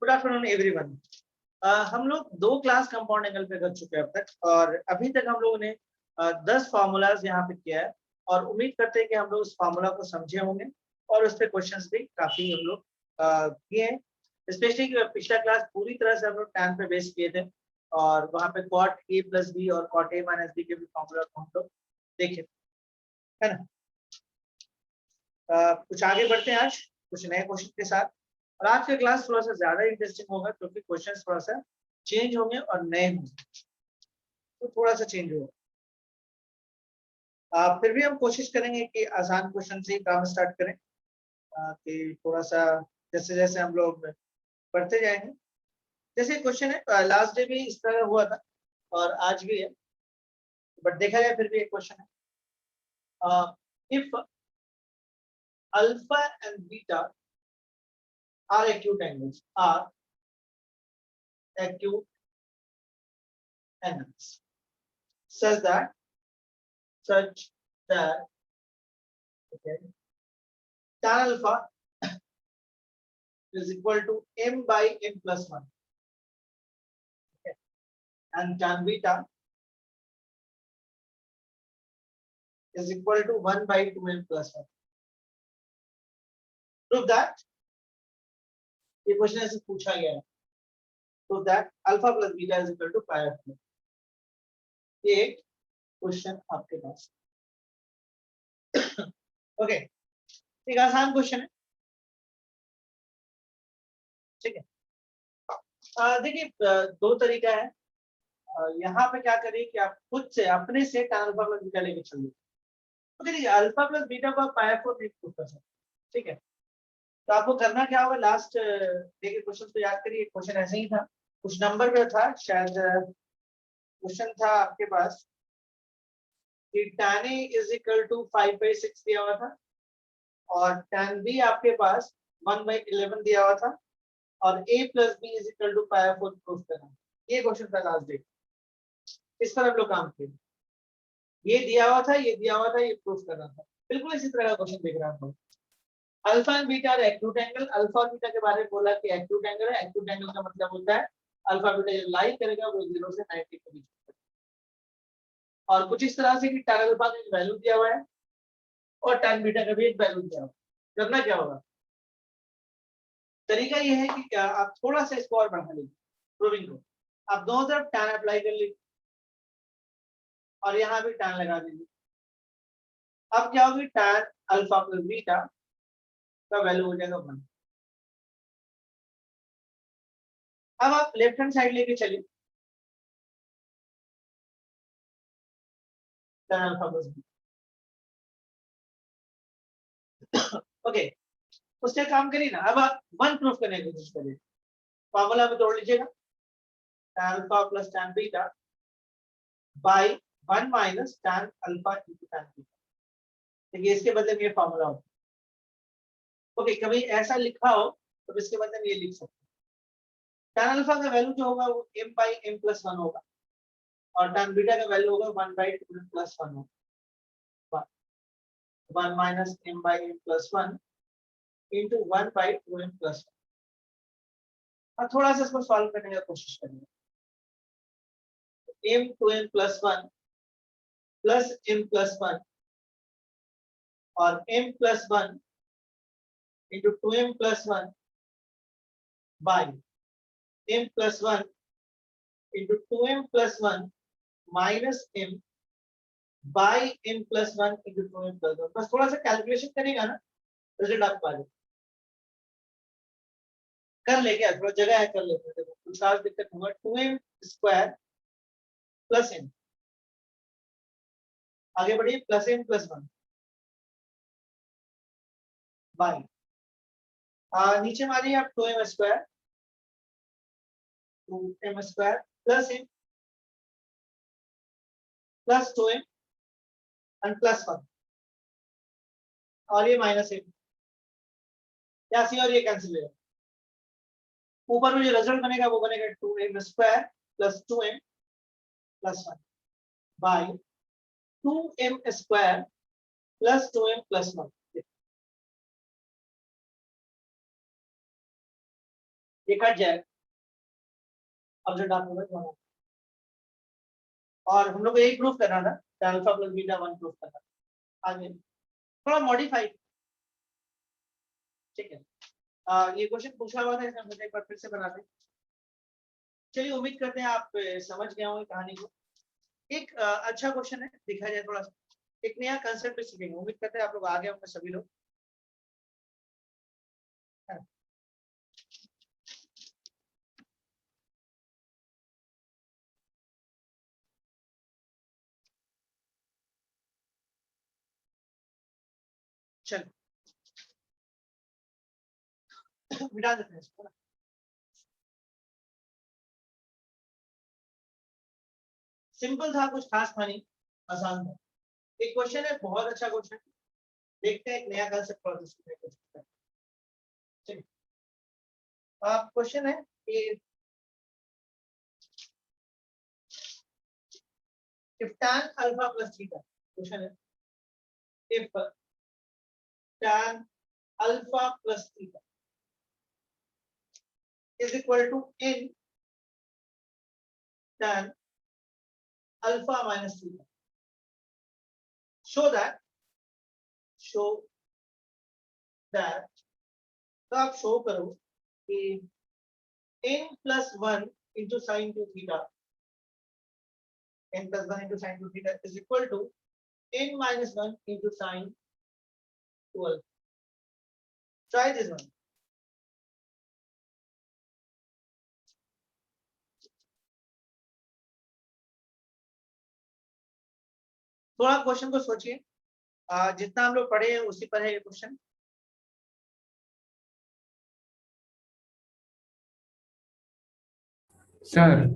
Good afternoon everyone. हम लोग 2 class compound angle पे कर चुके हैं अब तक, और अभी तक हम लोगों ने 10 फार्मूलाज यहाँ पे किया है, और उम्मीद करते हैं कि हम लोग उस फार्मूला को समझे होंगे और उस पर क्वेश्चंस भी काफी हम लोग किए हैं। स्पेशली पिछला क्लास पूरी तरह से हम लोग tan पे बेस किए थे, और वहाँ पे cot a प्लस बी और cot a माइनस बी के भी फार्मूला को हम लोग देखे, है ना। कुछ आगे बढ़ते हैं आज कुछ नए क्वेश्चन के साथ, और आज का क्लास थोड़ा सा ज्यादा इंटरेस्टिंग होगा क्योंकि क्वेश्चंस थोड़ा सा चेंज होंगे और नए होंगे, तो थोड़ा सा चेंज होगा। फिर भी हम कोशिश करेंगे कि आसान क्वेश्चन से ही काम स्टार्ट करें, कि थोड़ा सा जैसे जैसे हम लोग बढ़ते जाएंगे। जैसे क्वेश्चन है, लास्ट डे भी इस तरह हुआ था और आज भी है, बट देखा जाए फिर भी एक क्वेश्चन है। If alpha and beta are acute angles, such that okay, tan alpha is equal to m by m plus 1, okay, and tan beta is equal to 1 by 2m plus 1. Prove that. ये question ऐसे पूछा गया है। Prove that alpha plus beta is equal to pi of 2. ये एक question आपके पास, okay, एक आसान क्वेश्चन है, ठीक है। देखिए, दो तरीका है। यहाँ पे क्या करिए कि आप खुद से अपने से tan अल्फा प्लस बीटा लेके चलिए। तो देखिए, अल्फा प्लस बीटा को आप पाई ऑफ 4 प्रूव कर सकते हैं, ठीक है। तो आपको करना क्या होगा, लास्ट डे के क्वेश्चन को याद करिए। क्वेश्चन ऐसे ही था, कुछ नंबर पे था शायद। क्वेश्चन था आपके पास कि tan a is equal to 5/6 दिया हुआ था, और tan b आपके पास 1/11 दिया हुआ था, और a plus b is equal to pi of 4 prove करना। ये क्वेश्चन था लास्ट डे। इस पर हम लोग काम किए। ये दिया हुआ था, ये दिया हुआ था, ये प्रूफ करना था। बिल्कुल इसी तरह का क्वेश्चन देख रहा हूँ। Alpha and beta are acute angle. Alpha और बीटा के बारे में बोला कि एक्यूट एंगल है। एक्यूट एंगल का मतलब होता है अल्फा बीटा जो लाई करेगा वो 0 से 90 के बीच में। और कुछ इस तरह से कि tan अल्फा का एक वैल्यू दिया हुआ है और tan बीटा का भी एक वैल्यू दिया हुआ है। करना क्या होगा, तरीका ये है कि क्या आप थोड़ा सा इसको और बढ़ा लीजिए प्रूविंग को। आप दोनों तरफ tan अप्लाई कर लीजिए और यहाँ भी tan लगा दीजिए। अब क्या होगी, tan अल्फा प्लस बीटा का वैल्यू हो जाएगा 1। अब आप लेफ्ट हैंड साइड लेके चलिए, tan alpha plus beta, okay. उससे काम करिए ना। अब आप 1 प्रूफ करने की कोशिश करिए। फॉर्मूला में तोड़ लीजिएगा, tan alpha plus tan beta by 1 minus tan alpha into tan beta. देखिए, इसके बदले में ये फॉर्मूला होता है। ओके, कभी ऐसा लिखा हो तो इसके बदले में ये लिख सकते हैं। tan अल्फा का वैल्यू जो होगा वो m बाई m प्लस 1 होगा, और tan बीटा का वैल्यू होगा 1 बाई 2m प्लस 1 होगा। 1 minus m by m plus 1 into 1 by 2m plus 1। अब थोड़ा सा इसको सॉल्व करने की कोशिश करेंगे। m 2m plus 1 plus m plus 1 और m plus 1 into 2m plus 1 by m plus 1 into 2m plus 1 minus m by m plus 1 into 2m plus 1। बस थोड़ा सा कैलकुलेशन करेगा ना, रिजल्ट आपको आ जाएगा। कर ले, क्या थोड़ा जगह है, कर लेते हैं। कुछ खास दिक्कत होगा। 2m स्क्वायर प्लस m, आगे बढ़िए, प्लस m प्लस 1 बाई नीचे मारिए आप 2m square plus m plus 2m and plus 1, और ये माइनस m, या सी और ये कैंसिल हो जाएगा। ऊपर में जो रिजल्ट बनेगा वो बनेगा 2m square plus 2m plus 1 by 2m square plus 2m plus 1। ये कट जाएगा, ऑब्जेक्ट आप लोग, और हम लोग को यही प्रूफ करना था, अल्फा प्लस बीटा 1 प्रूफ करना था। आगे थोड़ा मॉडिफाई, ठीक है। ये क्वेश्चन पूछा हुआ था, इसमें मुझे एक बार फिर से बनाते हैं। चलिए, उम्मीद करते हैं आप समझ गए होंगे कहानी को। एक अच्छा क्वेश्चन है, दिखा जाए थोड़ा सा, एक नया कंसेप्ट भी सीखेंगे। उम्मीद करते हैं आप लोग आ गए होंगे सभी लोग। चलो मिटा देते हैं इसको ना। सिंपल था, कुछ खास था नहीं, आसान था। एक क्वेश्चन है, बहुत अच्छा क्वेश्चन, देखते हैं एक नया कंसेप्ट पर सीखते हैं। चलिए, क्वेश्चन है कि if tan alpha plus theta, question है if tan alpha plus theta is equal to n tan alpha minus theta, show that तो आप शो करो कि n plus 1 into sin 2 theta, n plus 1 into sin 2 theta is equal to n minus 1 into sin 12. Try this one. थोड़ा question को सोचिए, जितना हम लोग पढ़े हैं उसी पर है ये क्वेश्चन। सर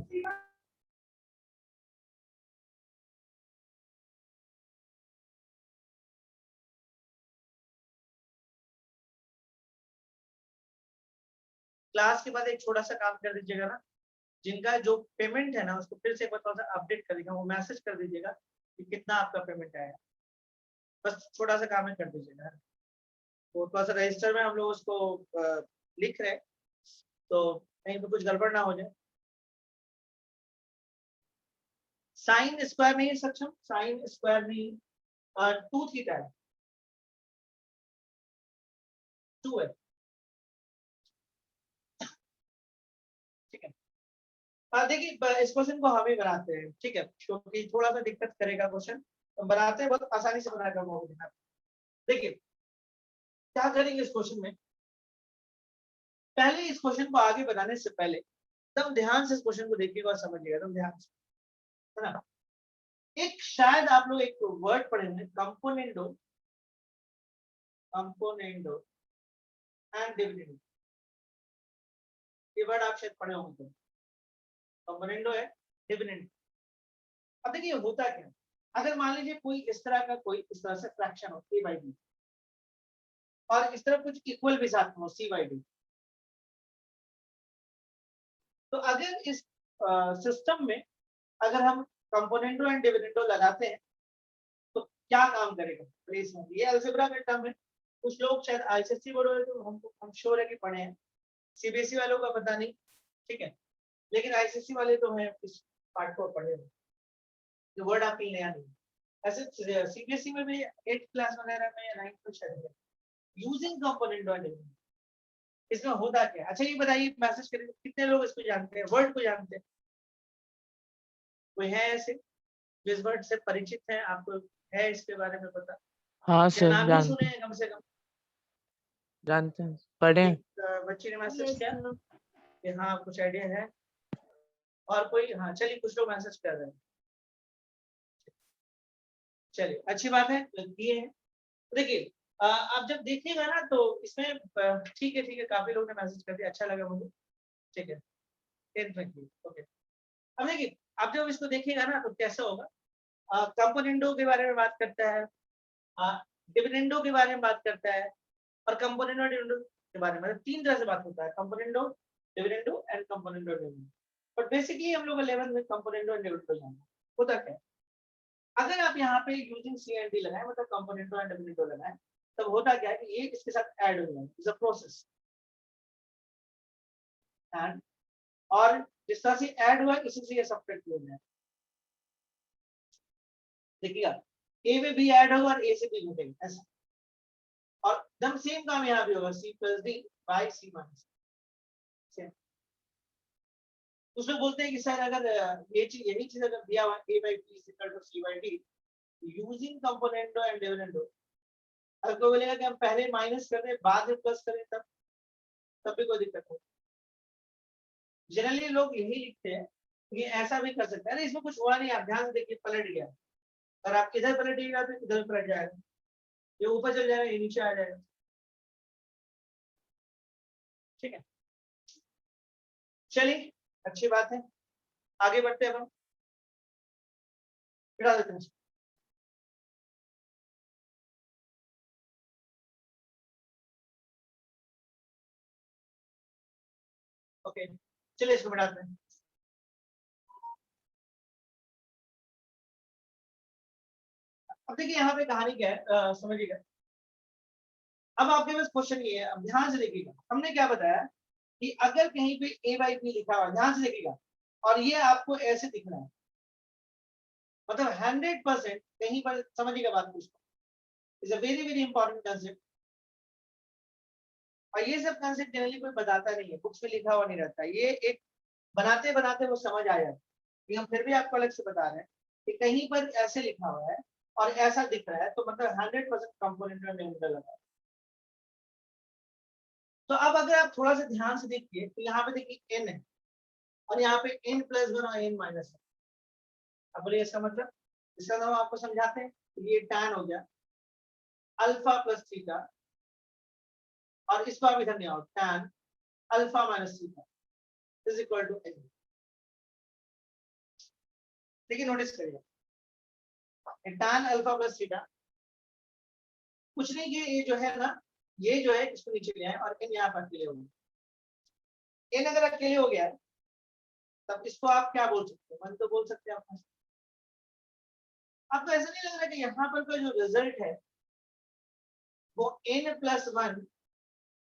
क्लास के बाद एक छोटा सा काम कर दीजिएगा ना, जिनका जो पेमेंट है ना उसको फिर से एक बार थोड़ा सा अपडेट कर दीजिएगा, वो मैसेज कर दीजिएगा कि कितना आपका पेमेंट आया। बस छोटा सा काम है, कर दीजिएगा। वो थोड़ा सा रजिस्टर में हम लोग उसको लिख रहे हैं, तो कहीं पे कुछ गड़बड़ ना हो जाए। साइन स्क्वायर नहीं सक्षम, साइन स्क्वायर नहीं, 2 थीटा है, 2 है, ठीक है। देखिए, इस क्वेश्चन को हम ही बनाते हैं, ठीक है, क्योंकि थोड़ा सा दिक्कत करेगा क्वेश्चन, तो बनाते हैं, बहुत आसानी से बनाएगा वो। देखिए क्या करेंगे इस क्वेश्चन में, पहले इस क्वेश्चन को आगे बनाने से पहले एकदम ध्यान से इस क्वेश्चन को देखिएगा और समझिएगा एकदम ध्यान से, है ना। एक शायद आप लोग एक वर्ड पढ़ेंगे, कंपोनेंडो, कंपोनेंडो एंड डिविडेंडो। ये वर्ड आप शायद पढ़े होंगे, कंपोनेंडो है, डिविडेंडो। अब देखिए होता क्या, अगर मान लीजिए कोई इस तरह का, कोई इस तरह से फ्रैक्शन हो a by b, और इस तरह कुछ इक्वल भी साथ में हो c by d, तो अगर इस सिस्टम में अगर हम कंपोनेंडो एंड डिविडेंडो लगाते हैं तो क्या काम करेगा। तो इसमें ये अलजेब्रा का टर्म है, कुछ लोग शायद आईसीएससी बोर्ड वाले तो हम श्योर है कि पढ़े हैं, सीबीएसई वालों का पता नहीं, ठीक है, लेकिन आईसीएससी वाले तो हैं इस पार्ट को पढ़े हैं, जो वर्ड आपके नया नहीं। ऐसे सीबीएसई में भी 8th क्लास वगैरह में या 9th में शायद यूजिंग कंपोनेंडो एंड डिविडेंडो। इसमें होता क्या, अच्छा ये बताइए, मैसेज करिए कितने लोग इसको जानते हैं, वर्ड को जानते हैं, कोई है ऐसे जो इस वर्ड से परिचित है, आपको है इसके बारे में पता? हाँ या सर नाम ही जानते सुने हैं कम से कम? जानते हैं, पढ़े हैं। एक बच्ची ने मैसेज किया कि हाँ कुछ आइडिया है, और कोई, हाँ चलिए कुछ लोग मैसेज कर रहे हैं, चलिए अच्छी बात है, ये है। देखिए आप जब देखिएगा ना तो इसमें ठीक है, ठीक है, काफी लोगों ने मैसेज कर दिया, अच्छा लगा मुझे, ठीक है, 10th में की, ओके। अब देखिए आप जब इसको देखिएगा ना तो कैसा होगा, कंपोनेंडो के बारे में बात करता है, डिविडेंडो के बारे में बात करता है, और कंपोनेंडो डिविडेंडो के बारे में, मतलब 3 तरह से बात होता है, componendo, dividendo and componendo dividendo. But basically हम लोग 11th में कंपोनेंडो एंड डिविडेंडो जानते हैं। होता क्या है, अगर आप यहाँ पे यूजिंग सी एंड डी लगाए, मतलब कंपोनेंडो एंड डिविडेंडो लगाए, तब होता क्या है कि ये इसके साथ ऐड हो जाएगा, इज अ प्रोसेस। एंड, और जिस तरह से ऐड हुआ इसी से ये सब्ट्रैक्ट हो जाए। देखिएगा ए में बी ऐड होगा और ए से बी घटेगा ऐसा, और एकदम सेम काम यहाँ भी होगा, c plus d by c minus same. उसमें बोलते हैं कि सर अगर ये चीज यही चीज अगर दिया हुआ a by b is equal to c by d using componendo and dividendo, अगर कोई बोलेगा कि हम पहले माइनस कर रहे हैं बाद में प्लस करें तब भी कोई दिक्कत नहीं। जनरली लोग यही लिखते हैं कि ऐसा भी कर सकते हैं, अरे इसमें कुछ हुआ नहीं, आप ध्यान से देखिए पलट गया, और आप इधर पलटिएगा तो इधर पलट जाएगा, ये ऊपर चल जाएगा ये नीचे आ जाएगा। ठीक है, चलिए अच्छी बात है, आगे बढ़ते हैं। अब हम बिठा देते हैं। ओके चलिए इसको बढ़ाते हैं। अब देखिए यहाँ पे कहानी क्या है, समझिएगा। अब आपके पास क्वेश्चन ये है, अब ध्यान से देखिएगा, हमने क्या बताया कि अगर कहीं पे a बाई बी लिखा हुआ, ध्यान से देखिएगा, और ये आपको ऐसे दिख रहा है, मतलब 100% कहीं पर, समझिएगा बात को, is a very very important concept. और ये सब कंसेप्ट जनरली कोई बताता नहीं है, बुक्स में लिखा हुआ नहीं रहता, ये एक बनाते बनाते वो समझ आ जाता है। हम फिर भी आपको अलग से बता रहे हैं कि कहीं पर ऐसे लिखा हुआ है और ऐसा दिख रहा है, तो मतलब 100% कंपोनेंट में लगा है। तो अब अगर आप थोड़ा सा ध्यान से देखिए तो यहाँ पे देखिए n है, और यहाँ पे n प्लस वन और n माइनस है। अब बोलिए इसका मतलब, इसका हम आपको समझाते हैं। तो ये tan हो गया अल्फा प्लस थीटा, और इसको आप इधर नहीं आओ, tan alpha minus theta is equal to n। देखिए नोटिस करिए, tan अल्फा प्लस थीटा कुछ नहीं, ये जो है ना, ये जो है इसको नीचे ले आए और n यहाँ पर अकेले हो गया। n अगर अकेले हो गया तब इसको आप क्या बोल सकते हो, मन तो बोल सकते हैं आप। आपको ऐसा नहीं लग रहा कि यहाँ पर का जो रिजल्ट है वो n प्लस वन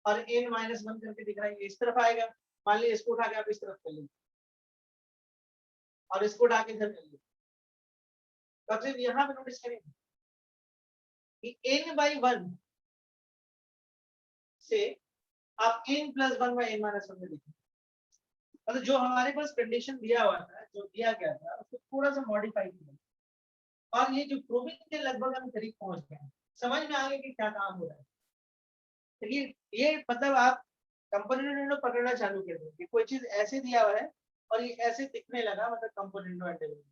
और n माइनस वन करके दिख रहा है, इस तरफ आएगा। मान लीजिए इसको उठा के आप इस तरफ कर लीजिए और इसको उठा के इधर कर लीजिए, तो सिर्फ यहाँ पे नोटिस करेंगे कि n बाई वन से आप n plus one by n minus one में लिखें। मतलब जो हमारे पास कंडीशन दिया हुआ था, जो दिया गया था, उसको थोड़ा सा मॉडिफाई किया, और ये जो प्रूविंग के लगभग हम करीब पहुंच गए हैं, समझ में आ गया कि क्या काम हो रहा है। देखिए ये मतलब आप कंपोनेंट पकड़ना चालू कर देंगे, कोई चीज ऐसे दिया हुआ है और ये ऐसे दिखने लगा, मतलब कंपोनेंट एंड।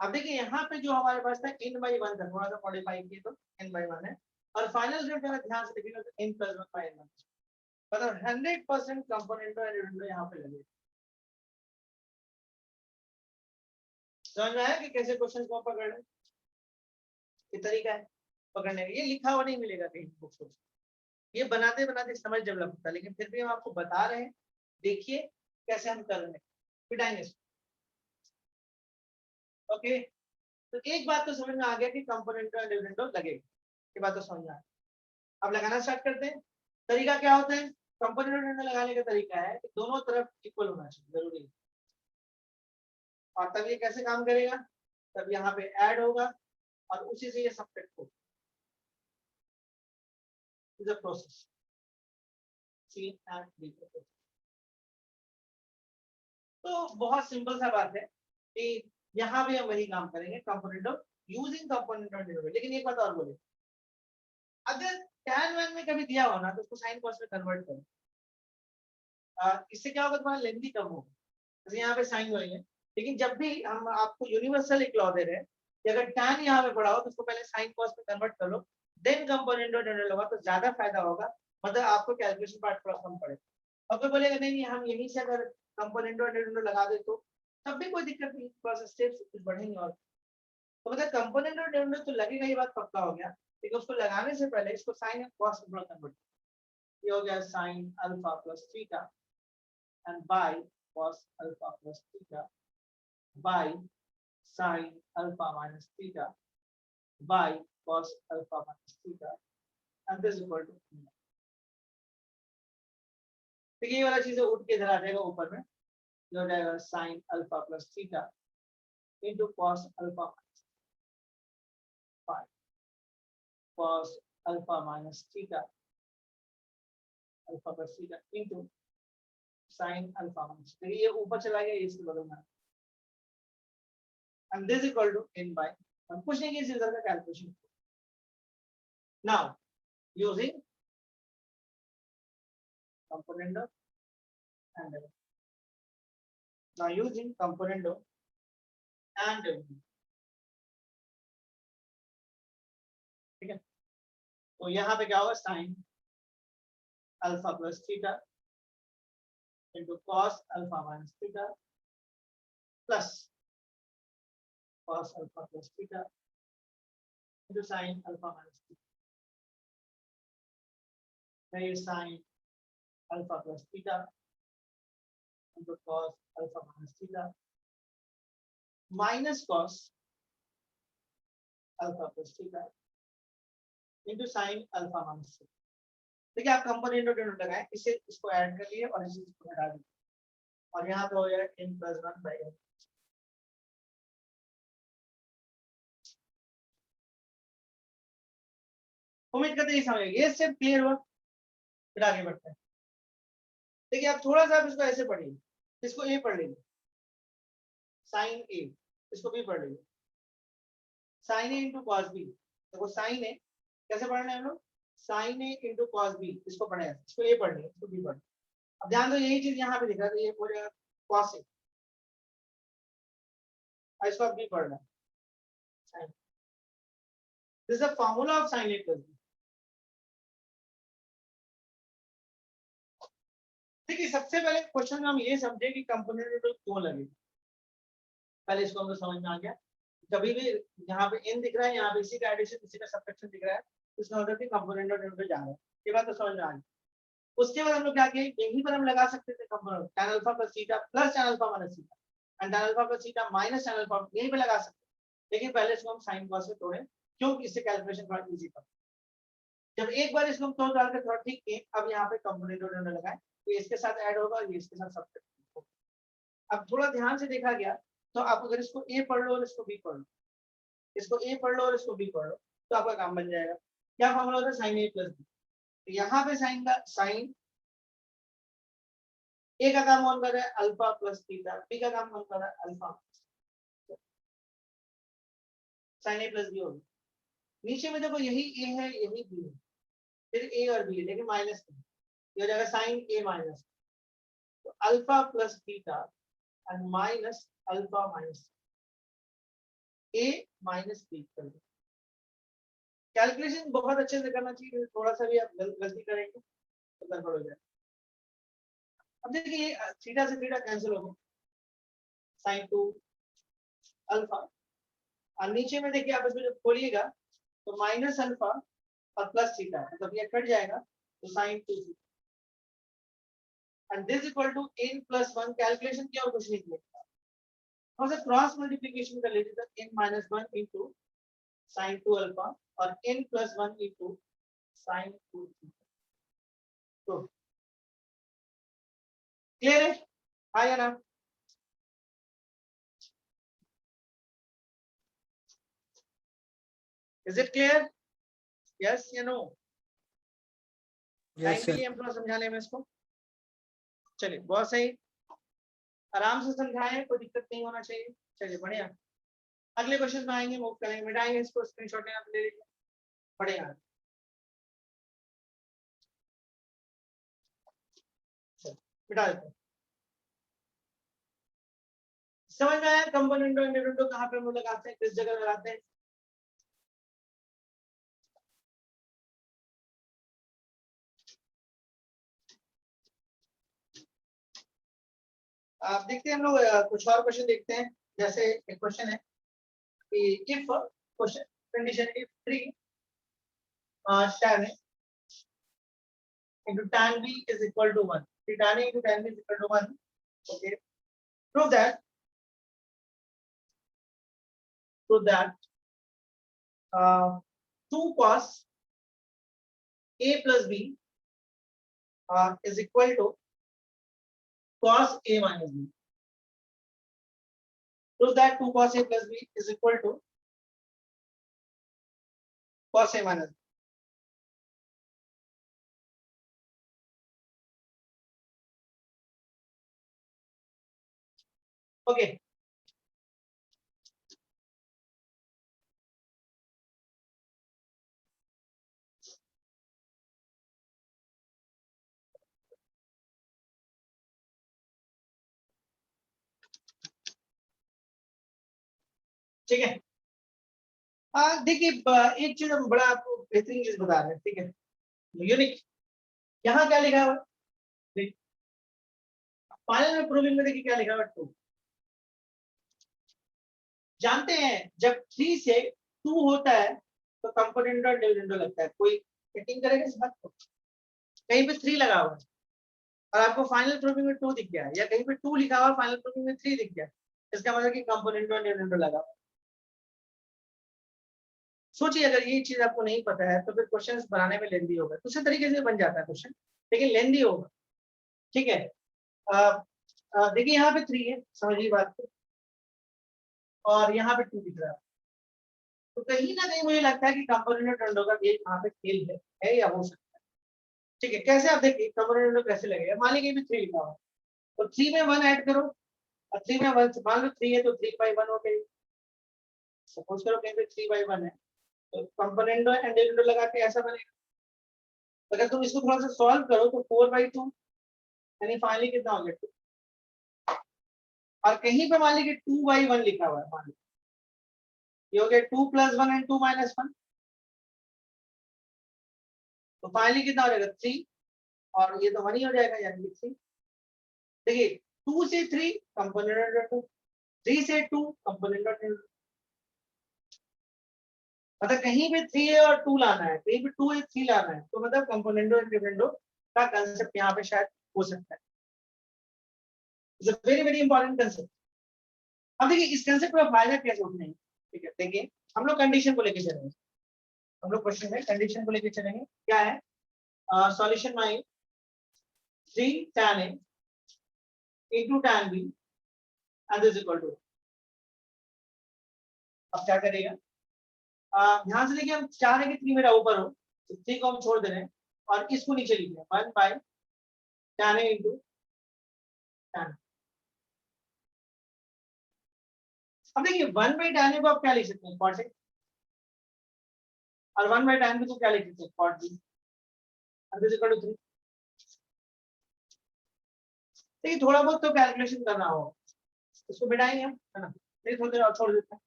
अब देखिए यहाँ पे जो हमारे पास था n बाई वन था, थोड़ा सा मॉडिफाई किए तो n बाई वन है, और फाइनल रिजल्ट अगर ध्यान से देखिएगा तो n plus one by n, मतलब 100% कंपोनेंट एंड यहाँ पे लगे। समझ में आया कि कैसे क्वेश्चन को पकड़ रहे, ये तरीका है पकड़ने का। ये लिखा हुआ नहीं मिलेगा कहीं बुक्स में, ये बनाते बनाते समझ डेवलप होता है, लेकिन फिर भी हम आपको बता रहे हैं, देखिए कैसे हम कर रहे हैं, पिटाएंगे। ओके, तो एक बात तो समझ में आ गया कि कंपोनेंट का डिविडेंड लगेगा, ये बात तो समझ में आ गया। अब लगाना स्टार्ट करते हैं। तरीका क्या होता है, कंपोनेंट डिविडेंड लगाने का तरीका है कि दोनों तरफ इक्वल होना चाहिए, जरूरी है। और तब ये कैसे काम करेगा, तब यहाँ पे ऐड होगा और उसी से ये सब्ट्रैक्ट होगा। Is a process, c and d process. तो बहुत सिंपल सा बात है कि यहाँ भी हम वही काम करेंगे, component of using component of dividend. लेकिन एक बात और बोले, अगर tan वन में कभी दिया हो ना तो उसको साइन कॉस में कन्वर्ट करो, इससे क्या होगा, तुम्हारा लेंथी कम होगा। जैसे यहाँ पे साइन वही है, लेकिन जब भी हम आपको यूनिवर्सल एक लॉ दे रहे हैं कि अगर tan यहाँ पे पड़ा हो तो उसको पहले साइन कॉस में कन्वर्ट कर लो, देन कंपोनेंट ऑफ डिविडेंड होगा, तो ज्यादा फायदा होगा, मतलब आपको कैलकुलेशन पार्ट थोड़ा कम पड़ेगा। और कोई बोलेगा नहीं हम यहीं से अगर कंपोनेंट ऑफ डिविडेंड लगा दे तो तब भी कोई दिक्कत नहीं, थोड़ा सा स्टेप्स कुछ बढ़ेंगे। और तो मतलब कंपोनेंट ऑफ डिविडेंड तो लगेगा, ये बात पक्का हो गया, लेकिन उसको लगाने से पहले इसको साइन एंड कॉस में कन्वर्ट, ये हो गया sine alpha plus theta and by cos alpha plus theta by sine alpha minus theta by cos alpha minus theta, and this equal to ठीक है, ये वाला चीज उठ के इधर आ जाएगा ऊपर में, जो हो जाएगा sine alpha plus theta into cos alpha cos alpha minus theta alpha plus theta into sine alpha minus, तो ये ऊपर चला गया, इसके बगल में, and this equal to n by, हम कुछ नहीं किया, इस रिजल्ट का calculation. Now using componendo and now using componendo and ठीक है, तो यहाँ पे क्या होगा, sign alpha plus theta into cos alpha minus theta plus cos alpha plus theta into sine alpha minus theta, sign alpha plus theta into cos alpha minus theta minus cos alpha plus theta into sine alpha minus theta. देखिए आप component लगाए, इसे इसको add कर लिए और इसे इसको हटा दिए, और यहाँ पे हो जाएगा n प्लस 1 बाई n। उम्मीद करते हैं समझ ये स्टेप क्लियर हुआ, फिर आगे बढ़ते हैं। देखिए आप थोड़ा सा इसको ऐसे पढ़िए, इसको ए पढ़ लीजिए, साइन ए, इसको बी पढ़ लीजिए, साइन ए इंटू कॉस बी। देखो साइन ए कैसे पढ़ना है हम लोग, साइन ए इंटू कॉस बी, इसको पढ़े, इसको ए पढ़ लिया, इसको बी पढ़। अब ध्यान दो यही चीज यहाँ पे दिख रहा है, ये हो जाएगा कॉस ए, इसको आप बी पढ़ना है। This is the formula of sine a plus b. देखिए सबसे पहले क्वेश्चन में हम ये समझे कि कंपोनेंट क्यों लगे, पहले इसको हमको समझ में आ गया। कभी भी यहाँ पे n दिख रहा है, यहाँ पे इसी का एडिशन इसी का सब्ट्रैक्शन दिख रहा है, इसका मतलब कि कंपोनेंट और डिनोमिनेटर जा रहा है, ये बात तो समझ में आ गई। उसके बाद हम लोग क्या किए, यहीं पर हम लगा सकते थे component tan alpha plus theta plus tan alpha minus theta and tan alpha plus theta minus tan alpha, यहीं पे लगा सकते हैं। लेकिन पहले इसको हम साइन कॉस से तोड़े, क्योंकि इससे कैलकुलेशन थोड़ा इजी था। जब एक बार इसको हम तोड़ डाल के थोड़ा ठीक किए, अब यहाँ पे कंपोनेंट और डिनोमिनेटर लगाए, ये इसके साथ ऐड होगा, ये इसके साथ सब्ट्रैक्ट होगा। अब थोड़ा ध्यान से देखा गया तो आप अगर इसको ए पढ़ लो और इसको बी पढ़ लो, इसको ए पढ़ लो और इसको बी पढ़ लो, तो आपका काम बन जाएगा। क्या फॉर्मूला होता है, साइन ए प्लस बी। तो यहाँ पे साइन का साइन ए का काम कौन कर रहा है, अल्फा प्लस थीटा, बी का काम कौन कर रहा है, alpha, sign a plus B होगा। नीचे में देखो यही ए है यही बी है, फिर ए और बी है लेकिन माइनस में, ये हो जाएगा साइन ए माइनस, तो alpha plus theta and minus alpha minus a minus b कर दो। कैलकुलेशन बहुत अच्छे से करना चाहिए, थोड़ा सा भी आप गलती करेंगे तो गड़बड़ हो जाएगा। अब देखिए थीटा से थीटा कैंसिल हो गया, साइन 2 अल्फा, और नीचे में देखिए आप इसमें जब खोलिएगा तो माइनस अल्फा और प्लस थीटा, मतलब ये कट जाएगा तो sine 2 and this equal to n plus 1। Calculation किया और कुछ नहीं किया, और से क्रॉस मल्टीप्लिकेशन कर लीजिए, तो n minus 1 into sine 2 alpha और n plus 1 into sine 2 theta. तो क्लियर है, आया ना? इज इट क्लियर, यस या नो? टाइम के लिए हम थोड़ा समझाने में इसको, चलिए बहुत सही, आराम से समझाएं, कोई दिक्कत नहीं होना चाहिए। चलिए बढ़िया, अगले क्वेश्चन में आएंगे, मूव करेंगे, मिटाएंगे इसको, स्क्रीनशॉट लेना ले लीजिए, बढ़िया। मिटा देते हैं, समझ में आया? कंपोनेंट और डिनोमिनेटर कहाँ पे हम लगाते हैं, किस जगह लगाते हैं? आप देखते हैं, हम लोग कुछ और क्वेश्चन देखते हैं। जैसे एक क्वेश्चन है कि if question condition if 3 tan A into tan B is equal to 1, tan A into tan B is equal to 1, okay, prove that 2 cos A plus B is equal to cos a minus b. Prove that 2 cos a plus b is equal to cos a minus b. Okay. ठीक है, देखिए एक चीज हम बड़ा आपको बेहतरीन चीज बता रहे हैं, ठीक है, यूनिक। यहाँ क्या लिखा हुआ है, फाइनल में प्रूविंग में देखिए क्या लिखा हुआ है, 2। जानते हैं जब 3 से 2 होता है तो कंपोनेंट और डिविडेंड लगता है। कोई चेकिंग करेगा इस बात को? कहीं पे 3 लगा हुआ है और आपको फाइनल प्रूविंग में 2 दिख गया है, या कहीं पे 2 लिखा हुआ फाइनल प्रूविंग में 3 दिख गया, इसका मतलब कि कंपोनेंट और डिविडेंड लगा हुआ। सोचिए अगर ये चीज आपको नहीं पता है तो फिर क्वेश्चंस बनाने में लेंदी होगा। दूसरे तरीके से बन जाता है क्वेश्चन, लेकिन लेंदी होगा। ठीक है, देखिए यहाँ पे 3 है, समझिए बात को, और यहाँ पे 2 दिख रहा है, तो कहीं ना कहीं मुझे लगता है कि कंपोनेंट और डिविडेंड का ये यहाँ पे खेल है या हो सकता है। ठीक है, कैसे आप देखिए कंपोनेंट कैसे लगेगा। मान लीजिए भी 3 लिखा हुआ, तो 3 में 1 ऐड करो, और 3 में 1, मान लो 3 है तो 3/1 हो गई। सपोज करो कहीं पे 3/1 है, तो कंपोनेंट एंड डिविडेंड लगा के ऐसा बनेगा। अगर तुम इसको थोड़ा सा सॉल्व करो तो 4/2 यानी फाइनली कितना हो गया 2। और कहीं पे मान लीजिए 2/1 लिखा हुआ है, मान लीजिए ये हो गया 2 + 1 एंड 2 - 1, तो फाइनली कितना हो जाएगा 3, और ये तो 1 ही हो जाएगा यानी कि 3। देखिए 2 से 3 कंपोनेंट और 2, 3 से 2 कंपोनेंट और 2, मतलब कहीं पे 3 है और 2 लाना है, कहीं पे 2 है 3 लाना है, तो मतलब कंपोनेंट और डिविडेंड का कांसेप्ट यहाँ पे शायद हो सकता है। It's a very very important concept. अब देखिए इस कांसेप्ट का फायदा कैसे उठने, ठीक है, देखिए हम लोग कंडीशन को लेके चलेंगे, हम लोग क्वेश्चन में कंडीशन को लेके चलेंगे। क्या है सॉल्यूशन में 3 tan a into tan b and this is equal to, अब क्या करेगा, ध्यान से देखिए हम चाह रहे हैं कि 3 मेरा ऊपर हो, तो 3 को हम छोड़ दे रहे हैं और इसको नीचे लिख रहे हैं 1/tan a into tan। अब देखिए 1/tan a को आप क्या लिख सकते हैं, cot a, और 1/tan b को क्या लिख सकते हैं, cot b, and this is equal to 3। देखिए थोड़ा बहुत तो कैलकुलेशन करना होगा, इसको बिठाएंगे हम, है ना, फिर थोड़ी देर और छोड़ देते हैं।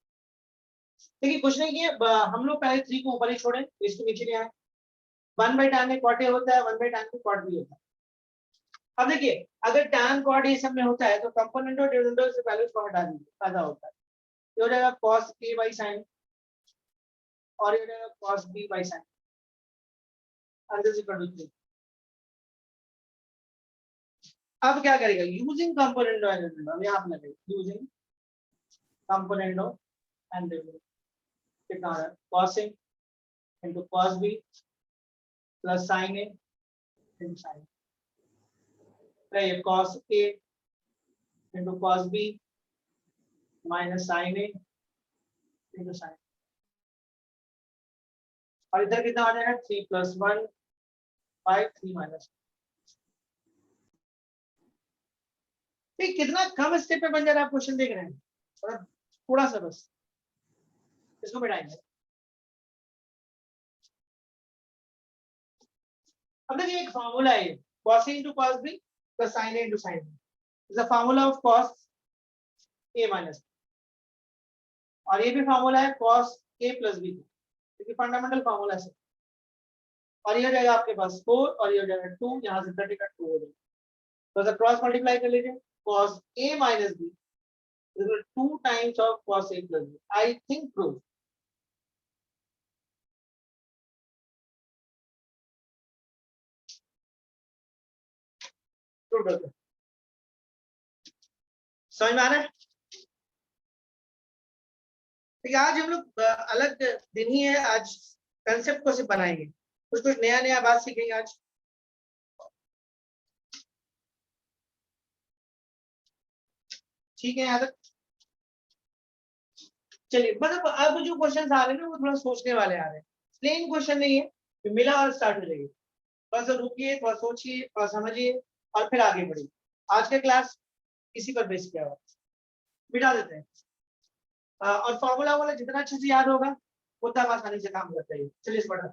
देखिए कुछ नहीं किए, हम लोग पहले 3 को ऊपर ही छोड़े, इसको नीचे ले आए। 1/tan a cot a होता है, 1/tan b cot b होता है। अब देखिए अगर tan cot ये सब में होता है तो कंपोनेंट और डिविडेंड से वैल्यूज को हटा दीजिए, फायदा होता है। ये हो जाएगा cos a by sin, और ये हो जाएगा cos b by sin, and this is equal to 3। अब क्या करेगा, यूजिंग कंपोनेंट और डिविडेंड, हम यहाँ पे लगेगा यूजिंग कंपोनेंट एंड डिविडेंड, कितना आ रहा है cos a into cos b plus sin a into sin, ये cos a into cos b minus sin a into sin, और इधर कितना आ जाएगा 3 + 1 by 3 - 1। ठीक, कितना कम स्टेप पे बन जा रहा है, आप क्वेश्चन देख रहे हैं, और थोड़ा सा बस इसको मिटाएंगे। अब देखिए एक फार्मूला है cos a into cos b plus sin a into sin b is a formula of cos a minus b, और ये भी फार्मूला है cos a plus b, क्योंकि फंडामेंटल फार्मूला है। और ये हो जाएगा आपके पास 4, और ये हो जाएगा 2, यहाँ से 30 का 2 हो जाएगा, तो ऐसा क्रॉस मल्टीप्लाई कर लीजिए, cos a minus b is equal to 2 times of cos a plus b, I think proof। समझ में आ रहा है? ठीक है, आज हम लोग अलग दिन ही है, आज कंसेप्ट को सिर्फ बनाएंगे, कुछ कुछ नया नया बात सीखेंगे आज। ठीक है यहाँ तक? चलिए, मतलब अब जो क्वेश्चन आ रहे हैं ना वो थोड़ा सोचने वाले आ रहे हैं, प्लेन क्वेश्चन नहीं है कि मिला और स्टार्ट हो जाइए। थोड़ा सा रुकिए, थोड़ा सोचिए, थोड़ा समझिए और फिर आगे बढ़िए। आज का क्लास इसी पर बेस किया हुआ, बिठा देते हैं। और फॉर्मूला वाला जितना अच्छे से याद होगा उतना आसानी से काम करते हैं। चलिए इस पर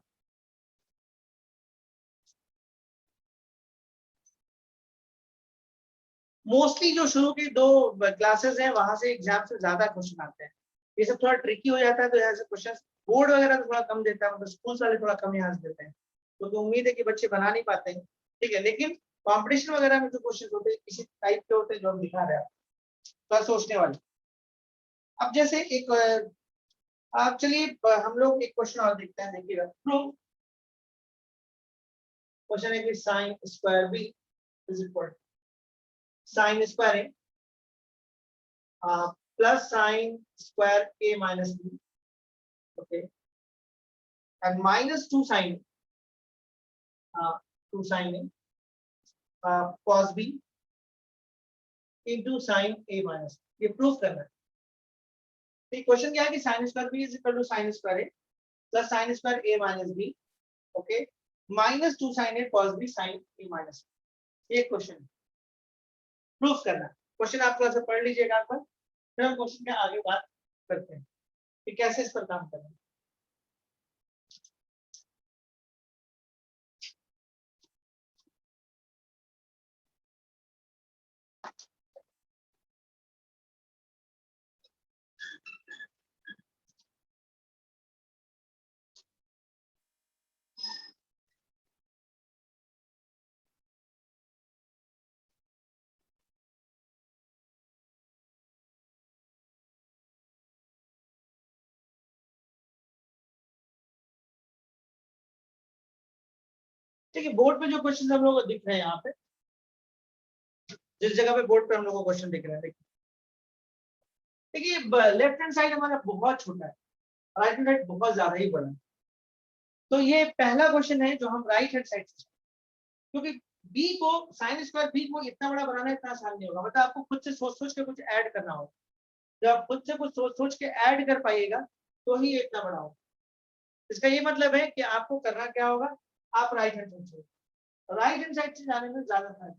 मोस्टली जो शुरू की 2 क्लासेस हैं वहां से एग्जाम से ज्यादा क्वेश्चन आते हैं। ये सब थोड़ा ट्रिकी हो जाता है, तो यहाँ से क्वेश्चन बोर्ड वगैरह तो थोड़ा कम देता है, मतलब स्कूल वाले थोड़ा कम यहाँ से देते हैं, तो उम्मीद है कि बच्चे बना नहीं पाते हैं। ठीक है, लेकिन कॉम्पिटिशन वगैरह में जो क्वेश्चन होते हैं इसी टाइप के होते हैं जो हम दिखा रहे हैं, थोड़ा सोचने वाले। अब जैसे एक आप चलिए हम लोग एक क्वेश्चन और देखते हैं, देखिएगा। क्वेश्चन है कि sine square b is equal sine square a plus sine square a minus b, okay, and minus 2 sine 2 sine a cos b into sin a minus, ये प्रूव करना है। तो क्वेश्चन क्या है कि sin square b is equal to sin square a plus sin square a minus b, okay, minus 2 sin a cos b sin a minus, ये question proof करना है। क्वेश्चन आप थोड़ा सा पढ़ लीजिएगा आप पर, फिर हम क्वेश्चन के आगे बात करते हैं कि कैसे इस पर काम करना है। ठीक है, बोर्ड पे जो क्वेश्चन हम लोग को दिख रहे हैं यहाँ पे, जिस जगह पे बोर्ड पे हम लोग को क्वेश्चन दिख रहा है, देखिए लेफ्ट हैंड साइड हमारा बहुत छोटा है, राइट हैंड साइड बहुत ज्यादा ही बड़ा है। तो ये पहला क्वेश्चन है जो हम राइट हैंड साइड से, क्योंकि बी को साइन स्क्वायर बी को इतना बड़ा बनाना इतना आसान नहीं होगा, मतलब आपको खुद से सोच सोच के कुछ ऐड करना होगा। जब आप खुद से कुछ सोच सोच के ऐड कर पाइएगा तो ही ये इतना बड़ा होगा। इसका ये मतलब है कि आपको करना क्या होगा, आप राइट हैंड साइड से, राइट हैंड साइड से जाने में ज्यादा फायदा।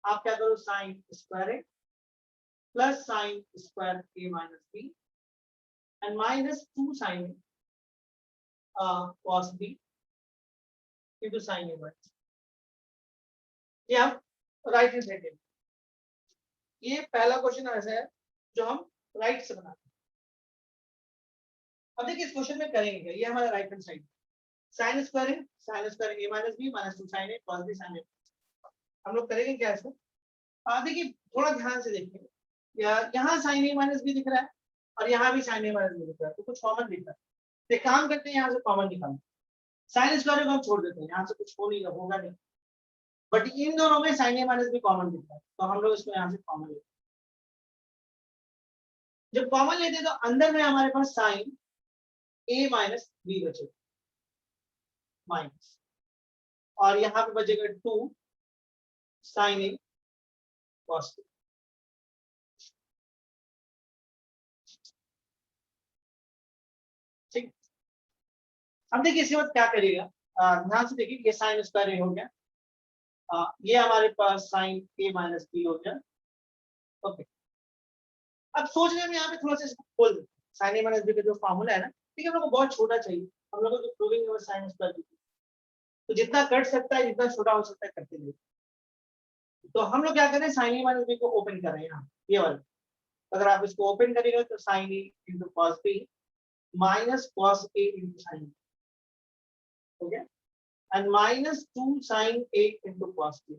आप क्या करो, sine square a plus sine square a minus b and minus 2 sine cos b into sin a minus, ये हम राइट हैंड साइड, ये पहला क्वेश्चन ऐसा है जो हम राइट से बनाते हैं। अब देखिए इस क्वेश्चन में करेंगे क्या, ये हमारा right hand side, sine square है, sine square a minus b minus 2 sin a cos b sin a, हम लोग करेंगे क्या इसको। देखिए थोड़ा ध्यान से देखिए, यहाँ sin a माइनस b दिख रहा है और यहाँ भी sin a माइनस b दिख रहा है, तो कुछ कॉमन दिख रहा है। तो काम करते हैं, यहाँ से कॉमन निकालते हैं, sin स्क्वायर को हम छोड़ देते हैं, यहाँ से कुछ होगा नहीं, बट इन दोनों में sin a minus b common दिख रहा है, तो हम लोग इसको यहाँ से कॉमन लेते हैं। जब कॉमन लेते हैं तो अंदर में हमारे पास sin a माइनस b बचेगा माइनस, और यहाँ पे बचेगा 2 sin a cos b। ठीक, अब देखिए इसके बाद क्या करिएगा, ध्यान से देखिए, ये साइन स्क्वायर ए हो गया, ये हमारे पास साइन ए माइनस बी हो गया, ओके। अब सोचने में यहाँ पे थोड़ा सा इसको खोल देते हैं, साइन ए माइनस बी का जो फॉर्मूला है ना, ठीक है, हम लोग को बहुत छोटा चाहिए, हम लोग को प्रूविंग है साइन स्क्वायर बी, तो जितना कट सकता है, जितना छोटा हो सकता है करते लिए। तो हम लोग क्या कर रहे हैं, साइन ए माइनस बी को ओपन कर रहे हैं यहाँ, ये वाला, अगर आप इसको ओपन करेंगे तो sine A into cos B minus cos A into sine, हो गया, and minus 2 sin a into cos b।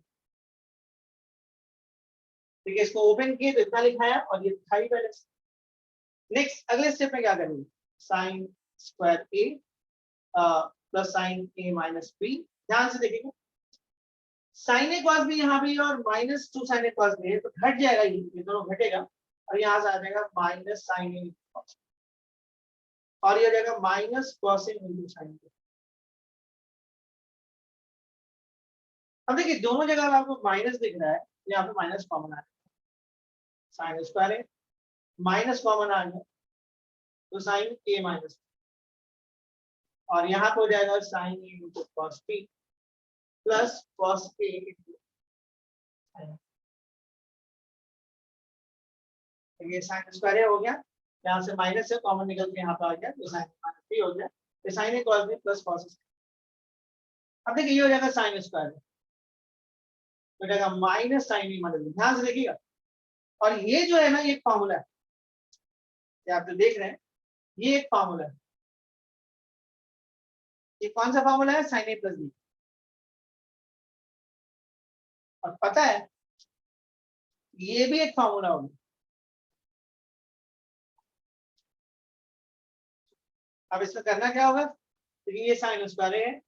ठीक है, इसको ओपन किए तो इतना लिखा है और ये था ही पहले। नेक्स्ट अगले स्टेप में क्या करेंगे, sign square a plus sign a minus B, ध्यान से देखिएगा, साइन ए कॉस बी यहाँ भी और minus 2 sin a cos b है, तो घट जाएगा, ये दोनों घटेगा और यहाँ से आ जाएगा माइनस साइन ए और ये आ जाएगा minus cos A into sign ए। अब देखिए दोनों जगह आपको माइनस दिख रहा है, यहाँ पे माइनस कॉमन आ रहा है, sine square a, minus common आ गया तो साइन ए माइनस, और यहाँ पे हो जाएगा sine A into cos B plus cos A into, ये साइन स्क्वायर हो गया, यहाँ से माइनस से कॉमन निकल के यहाँ पे आ गया तो साइन माइनस बी हो गया, तो साइन ए कॉस बी प्लस कॉस। अब देखिए ये हो जाएगा साइन स्क्वायर, हो जाएगा minus sign a minus B, ध्यान से देखिएगा। और ये जो है ना ये फॉर्मूला है, ये आप जो देख रहे हैं ये एक फॉर्मूला है, ये कौन सा फॉर्मूला है, साइन ए प्लस बी। और पता है ये भी एक फॉर्मूला होगा। अब इसमें करना क्या होगा, देखिए ये साइन स्क्वायर है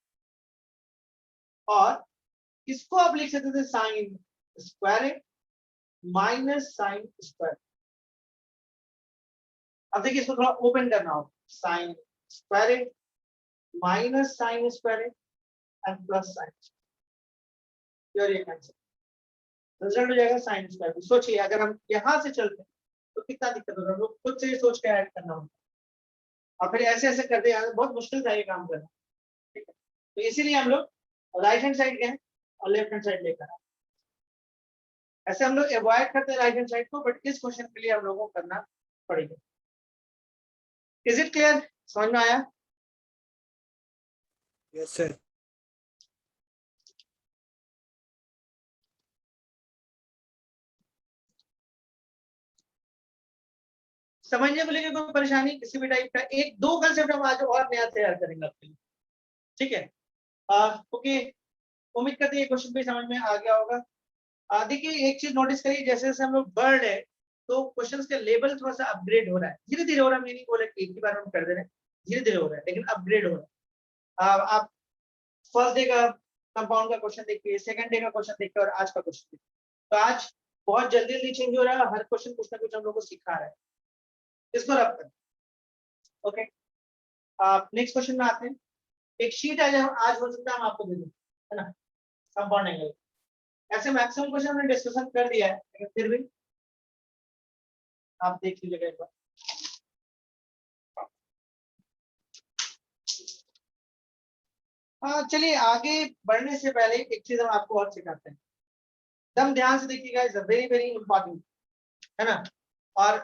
और इसको आप लिख सकते थे साइन स्क्वायर है माइनस साइन स्क्वायर। अब देखिए इसको थोड़ा ओपन करना होगा, साइन स्क्वायर है माइनस साइन स्क्वायर है एंड प्लस साइन, ये रिजल्ट हो जाएगा साइन स्क्वायर। सोचिए अगर हम यहां से चलते हैं तो कितना दिक्कत होगा, हम लोग खुद से ही सोच के ऐड करना होगा और फिर ऐसे ऐसे करते हैं, बहुत मुश्किल था ये काम करना, ठीक है। तो इसीलिए हम लोग राइट हैंड साइड गए और लेफ्ट हैंड साइड लेकर आए। ऐसे हम लोग अवॉइड करते हैं राइट हैंड साइड को, बट इस क्वेश्चन के लिए हम लोगों को करना पड़ेगा। इज इट क्लियर, समझ में आया? Yes sir. समझने को लेकर कोई परेशानी किसी भी टाइप का, एक दो कंसेप्ट हम आज और नया तैयार करेंगे आपके लिए, ठीक है। ओके, उम्मीद करते हैं ये क्वेश्चन भी समझ में आ गया होगा। देखिए एक चीज नोटिस करिए, जैसे जैसे हम लोग बढ़ रहे हैं तो क्वेश्चंस का लेवल थोड़ा सा अपग्रेड हो रहा है, धीरे धीरे हो रहा है। मैं नहीं बोला कि एक ही बार हम कर दे रहे हैं, धीरे धीरे हो रहा है लेकिन अपग्रेड हो रहा है। आप फर्स्ट डे का कंपाउंड का क्वेश्चन देखिए, सेकंड डे का क्वेश्चन देखिए और आज का क्वेश्चन देखिए, तो आज बहुत जल्दी जल्दी चेंज हो रहा है, हर क्वेश्चन कुछ ना कुछ हम लोग को सिखा रहा है, इसको रब कर। ओके, नेक्स्ट क्वेश्चन में आते हैं। एक शीट है, आज हो सकता है हम आपको दे दें, है ना, कंपाउंड एंगल। ऐसे मैक्सिमम क्वेश्चन हमने डिस्कशन कर दिया है लेकिन फिर भी आप देख लीजिएगा एक बार। चलिए आगे बढ़ने से पहले एक चीज हम आपको और सिखाते हैं, एकदम ध्यान से देखिएगा, इज वेरी वेरी इंपॉर्टेंट, है ना। और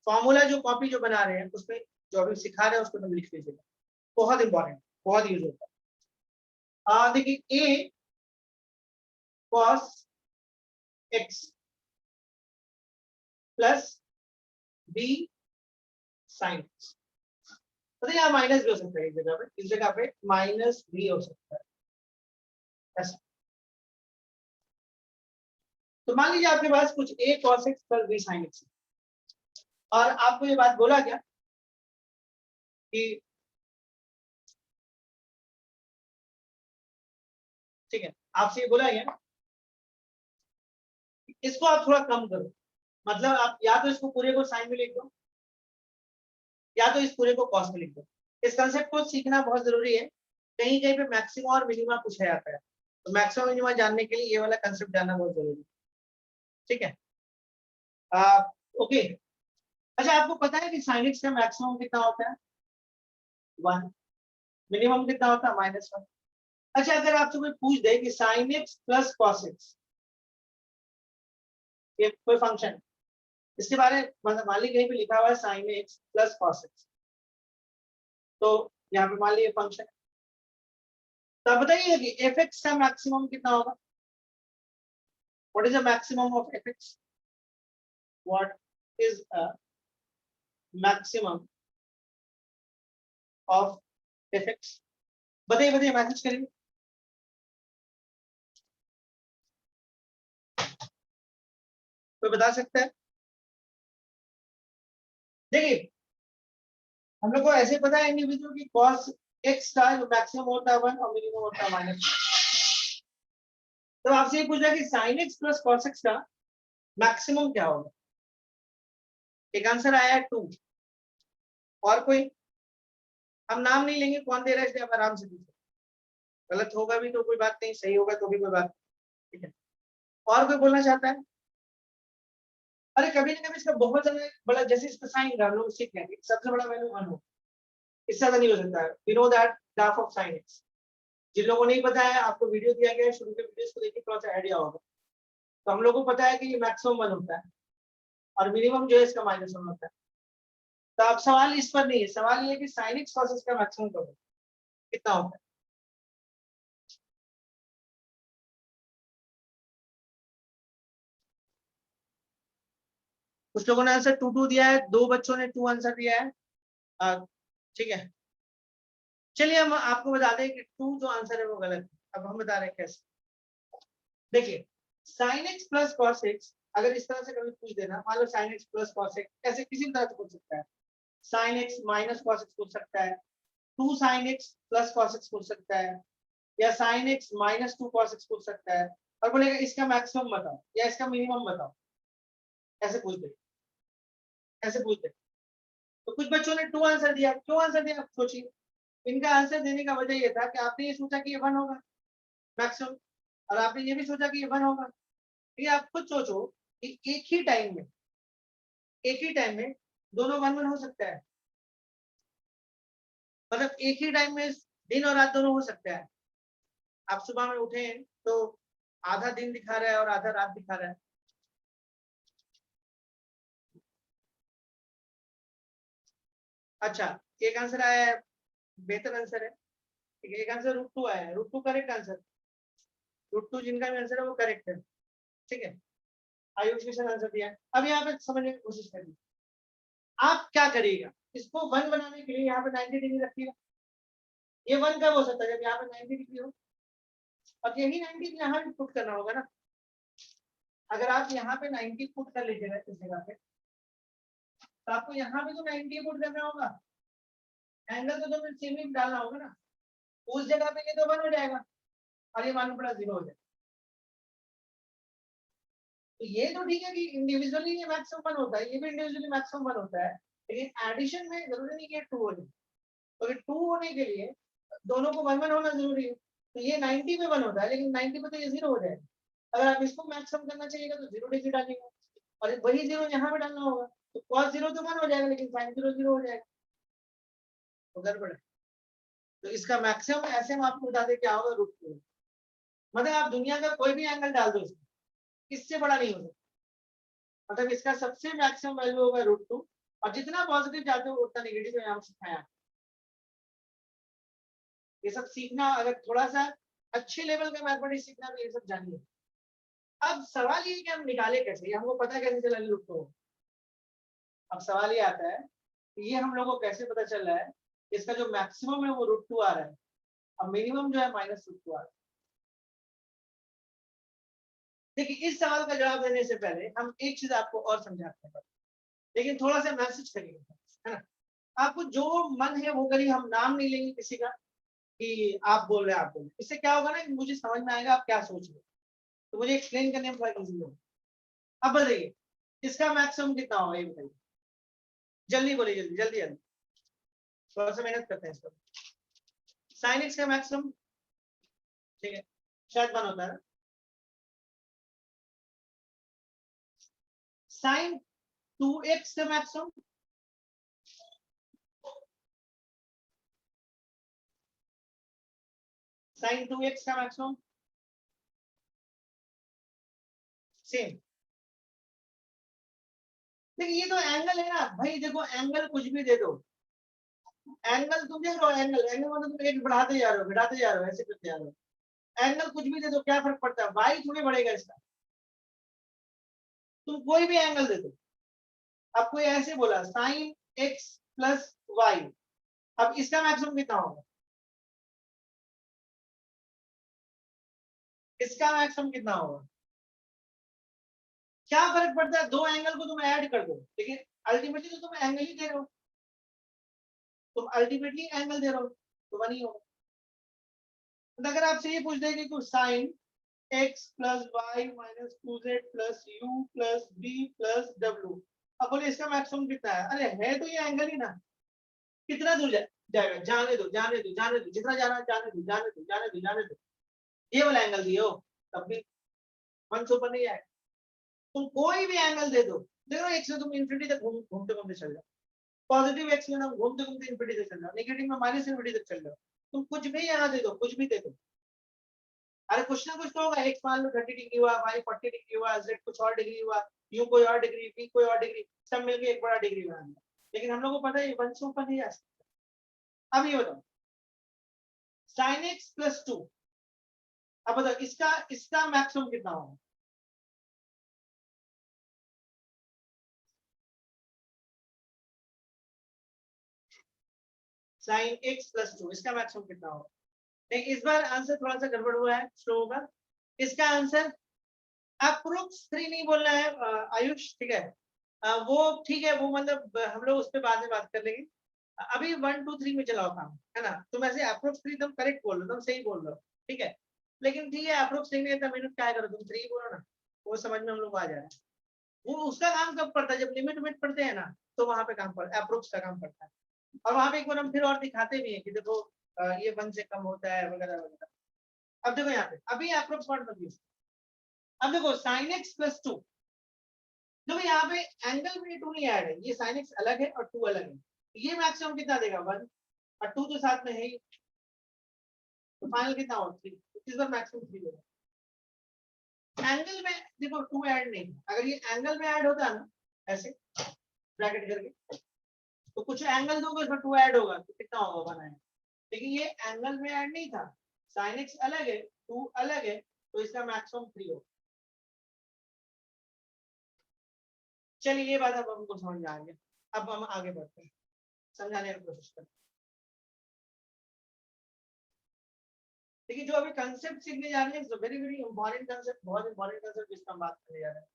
फॉर्मूला जो कॉपी जो बना रहे हैं उसमें जो अभी सिखा रहे हैं उसको तुम लिख लीजिएगा, बहुत इंपॉर्टेंट, बहुत यूज होता है। देखिए A cos X plus B sine X, तो यहाँ माइनस भी हो सकता है, इस जगह पे माइनस भी हो सकता है ऐसा। तो मान लीजिए आपके पास कुछ a cos x plus b sin x, और आपको ये बात बोला गया कि ठीक है, आपसे ये बोला गया इसको आप थोड़ा कम करो, मतलब आप या तो इसको पूरे को साइन में लिख दो या तो इस पूरे को कॉस में लिख दो। इस कंसेप्ट को सीखना बहुत जरूरी है, कहीं कहीं पे मैक्सिमम और मिनिमम पूछा जाता है, तो मैक्सिमम मिनिमम जानने के लिए ये वाला कंसेप्ट जानना बहुत जरूरी है, ठीक है। ओके, अच्छा आपको पता है कि साइन एक्स का मैक्सिमम कितना होता है, 1, मिनिमम कितना होता है, -1। अच्छा अगर आपसे कोई पूछ दे कि sine x plus cos x, ये कोई फंक्शन, इसके बारे में मतलब मान लीजिए कहीं पे लिखा हुआ है sine x plus cos x, तो यहाँ पे मान लीजिए फंक्शन, तो आप बताइए कि एफ एक्स का मैक्सिमम कितना होगा, what is the maximum of F x, what is a maximum of F x, बताइए बताइए, मैसेज करिए। कोई बता सकता है? देखिए हम लोग को ऐसे पता है इंडिविजुअल की कॉस एक्स का जो मैक्सिमम होता है 1 और मिनिमम होता है -1। तो आपसे ये पूछ रहा है कि sine x plus cos x का मैक्सिमम क्या होगा, एक आंसर आया है 2, और कोई, हम नाम नहीं लेंगे कौन दे रहा है, इसलिए आप आराम से पूछो, गलत होगा भी तो कोई बात नहीं, सही होगा तो भी कोई बात नहीं, ठीक है। और कोई बोलना चाहता है? अरे कभी ना कभी इसका बहुत ज्यादा बड़ा, जैसे इसका साइन हम लोग सीख लेंगे, सबसे बड़ा वैल्यू 1 हो, इससे ज्यादा नहीं हो सकता है। We know that graph of sin x। जिन लोगों को नहीं पता है, आपको वीडियो दिया गया है, शुरू के वीडियोस को देखिए, थोड़ा सा आइडिया होगा। तो हम लोगों को पता है कि ये मैक्सिमम 1 होता है और मिनिमम जो है इसका -1 होता है। तो अब सवाल इस पर नहीं है, सवाल ये है कि sin x cos x का मैक्सिमम कब होता है, कितना होता है। कुछ लोगों ने आंसर 2 दिया है, 2 बच्चों ने 2 आंसर दिया है। ठीक है, चलिए हम आपको बता दें कि 2 जो आंसर है वो गलत है। अब हम बता रहे हैं कैसे। देखिए sin x plus cos x अगर इस तरह से कभी पूछ देना, मान लो sin x plus cos x, ऐसे किसी भी तरह से पूछ सकता है। sin x minus cos x पूछ सकता है, 2 sin x plus cos x पूछ सकता है, या sin x minus 2 cos x पूछ सकता है, और बोलेगा इसका मैक्सिमम बताओ या इसका मिनिमम बताओ। ऐसे पूछ दे, ऐसे पूछ दे। तो कुछ बच्चों ने 2 आंसर दिया, क्यों आंसर दिया आप सोचिए। इनका आंसर देने का वजह ये था कि आपने ये सोचा कि ये 1 होगा मैक्सिमम, और आपने ये भी सोचा कि ये 1 होगा। ये आप खुद सोचो कि एक ही टाइम में दोनों 1 1 हो सकता है, मतलब एक ही टाइम में दिन और रात दोनों हो सकता है। आप सुबह में उठे तो आधा दिन दिखा रहा है और आधा रात दिखा रहा है। अच्छा, एक आंसर आया है, बेहतर आंसर है। एक आंसर √2 आया है, √2 करेक्ट आंसर, √2 जिनका भी आंसर है वो करेक्ट है। ठीक है, आयुष किशन आंसर दिया है। अब यहाँ पे समझने की कोशिश करिए, आप क्या करिएगा, इसको 1 बनाने के लिए यहाँ पे 90 डिग्री रखिएगा। ये 1 कब हो सकता है, जब यहाँ पे 90 डिग्री हो, और यही 90 यहाँ भी पुट करना होगा ना। अगर आप यहाँ पे 90 पुट कर लीजिएगा इस जगह पे, तो आपको यहाँ पे तो 90 पुट करना होगा, एंगल तो सेम ही डालना होगा ना। उस जगह पे ये तो 1 हो जाएगा और ये मालूम पड़ा 0 हो जाएगा। तो ये तो ठीक है कि इंडिविजुअली ये मैक्सिमम 1 होता है, ये भी इंडिविजुअली मैक्सिमम 1 होता है, लेकिन एडिशन में जरूरी नहीं कि 2 हो जाए। तो अगर 2 होने के लिए दोनों को 1 1 होना जरूरी है। तो ये 90 पे 1 होता है, लेकिन 90 पे तो ये 0 हो जाएगा। अगर आप इसको मैक्सिमम करना चाहिएगा तो 0 डिजिट डालिएगा, और वही 0 यहाँ पे डालना होगा। तो cos 0 तो 1 हो जाएगा, लेकिन sin 0 0 हो जाएगा, तो गड़बड़ है। तो इसका मैक्सिमम ऐसे हम आपको बता दें क्या होगा, √2। मतलब आप दुनिया का कोई भी एंगल डाल दो इसमें, इससे बड़ा नहीं हो सकता। मतलब इसका सबसे मैक्सिमम वैल्यू होगा √2, और जितना पॉजिटिव जाते हो उतना नेगेटिव यहाँ सिखाया। ये सब सीखना, अगर थोड़ा सा अच्छे लेवल का मैथमेटिक्स सीखना तो ये सब जानिए। अब सवाल ये कि हम निकाले कैसे, ये हमको पता कैसे चला √2। अब सवाल ये आता है कि ये हम लोगों को कैसे पता चल रहा है, इसका जो मैक्सिमम है वो √2 आ रहा है, अब मिनिमम जो है -√2 आ रहा है। देखिए इस सवाल का जवाब देने से पहले हम एक चीज आपको और समझाते हैं, लेकिन थोड़ा सा मैसेज करिए, है ना। आपको जो मन है वो करिए, हम नाम नहीं लेंगे किसी का कि आप बोल रहे हैं, आप बोल रहे हैं। इससे क्या होगा ना कि मुझे समझ में आएगा आप क्या सोच रहे हो, तो मुझे एक्सप्लेन करने में थोड़ा इजी होगा। अब बताइए इसका मैक्सिमम कितना होगा, ये बताइए, जल्दी बोलिए, जल्दी जल्दी जल्दी, थोड़ा सा मेहनत करते हैं इस पर। sin x का मैक्सिमम, ठीक है, शायद 1 होता है। sin 2x का मैक्सिमम, sin 2x का मैक्सिमम सेम। देखिए ये तो एंगल है ना भाई, देखो एंगल कुछ भी दे दो, एंगल तुम देख रहे हो, एंगल एंगल मतलब तुम एक बढ़ाते जा रहे हो, घटाते जा रहे हो, ऐसे करते जा रहे हो। एंगल कुछ भी दे दो, क्या फर्क पड़ता है, वाई थोड़ी बढ़ेगा इसका। तुम कोई भी एंगल दे दो, अब कोई ऐसे बोला sin x प्लस वाई, अब इसका मैक्सिमम कितना होगा, इसका मैक्सिमम कितना होगा। क्या फर्क पड़ता है, दो एंगल को तुम ऐड कर दो, लेकिन अल्टीमेटली तो तुम एंगल ही दे रहे हो, तुम अल्टीमेटली एंगल दे रहे हो, तो 1 ही होगा। तो अगर आपसे ये पूछ देंगे कि sin x plus y minus 2z plus u plus b plus w, अब बोले इसका मैक्सिमम कितना है, अरे है तो ये एंगल ही ना, कितना दूर जाएगा, जाने दो जाने दो जाने दो, जितना जाना है जाने दो जाने दो जाने दो जाने दो, ये वाला एंगल दिए हो तब भी 1 से ऊपर नहीं आएगा। तुम कोई भी एंगल दे दो, देखो एक्स में तुम इंफिनिटी तक घूमते घूमते चल जाओ, पॉजिटिव एक्स में ना घूमते घूमते इंफिनिटी तक चल जाओ, नेगेटिव में माइनस इंफिनिटी तक चल जाओ, तुम कुछ भी यहाँ दे दो, कुछ भी दे दो, अरे कुछ ना कुछ तो होगा। एक्स मान लो 30 डिग्री हुआ, वाई 40 डिग्री हुआ, जेड कुछ और डिग्री हुआ, यू कोई और डिग्री, पी कोई और डिग्री, सब मिलके एक बड़ा डिग्री बना दिया। लेकिन हम लोग को पता है ये 1 से ऊपर नहीं जा सकता। अब ये बताओ sin x प्लस 2, अब बताओ इसका इसका मैक्सिमम कितना होगा? sin x प्लस 2 इसका मैक्सिमम कितना होगा? लेकिन इस बार आंसर थोड़ा सा गड़बड़ हुआ है, स्लो होगा। इसका आंसर अप्रोक्स 3 नहीं बोलना है आयुष, ठीक है? वो ठीक है, वो मतलब हम लोग उस पर बाद में बात कर लेंगे। अभी 1 2 3 में चलाओ काम, है ना? तुम ऐसे अप्रोक्स 3 तुम करेक्ट बोल रहे हो, तुम सही बोल रहे हो, ठीक है? लेकिन ठीक है अप्रोक्स 3 नहीं, मिनट क्या करो, तुम 3 बोलो ना, वो समझ में हम लोग आ जा रहा है। वो उसका काम कब पड़ता है? जब लिमिट विमिट पढ़ते हैं ना, तो वहां पे काम पड़ता है, अप्रोक्स का काम पड़ता है। और वहां पे एक बार हम फिर और दिखाते भी हैं कि देखो ये 1 से कम होता है वगैरह वगैरह। अब देखो यहाँ पे अभी अप्रोक्स वर्ड मत यूज। अब देखो sin x प्लस 2, देखो यहाँ पे एंगल में 2 नहीं ऐड है, ये sin x अलग है और 2 अलग है, ये मैक्सिमम कितना देगा 1, और 2 तो साथ में है ही, तो फाइनल कितना होगा 3, इस बार मैक्सिमम 3 होगा। एंगल में देखो 2 ऐड नहीं, अगर ये एंगल में ऐड होता ना ऐसे ब्रैकेट करके, तो कुछ एंगल दोगे उसमें 2 ऐड होगा तो कितना होगा 1 ऐड। लेकिन ये एंगल में ऐड नहीं था, sin x अलग है 2 अलग है, तो इसका मैक्सिमम 3 होगा। चलिए ये बात अब हमको समझ में आ गया। अब हम आगे बढ़ते हैं, समझाने की कोशिश करते हैं। देखिए जो अभी कंसेप्ट सीखने जा रहे हैं, वेरी वेरी इंपॉर्टेंट कंसेप्ट, बहुत इंपॉर्टेंट कंसेप्ट जिसका हम बात करने जा रहे हैं।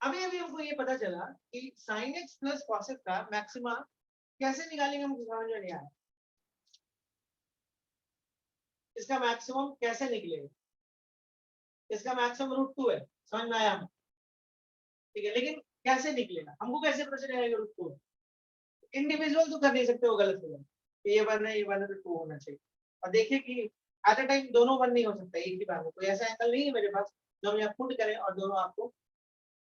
अभी अभी हमको ये पता चला कि sin x plus cos x का मैक्सिमा कैसे निकालेंगे, हमको समझ में नहीं आया। इसका मैक्सिमम कैसे निकलेगा? इसका मैक्सिमम √2 है, समझ में आया हम, ठीक है? लेकिन कैसे निकलेगा, हमको कैसे पता चलेगा √2? इंडिविजुअल तो कर नहीं सकते, वो गलत होगा। ये 1 है, ये 1 है, तो 2 होना चाहिए। और देखिए कि एट अ टाइम दोनों 1 नहीं हो सकता एक ही बार में, कोई ऐसा एंगल नहीं है मेरे पास जो हम यहाँ पुट करें और दोनों आपको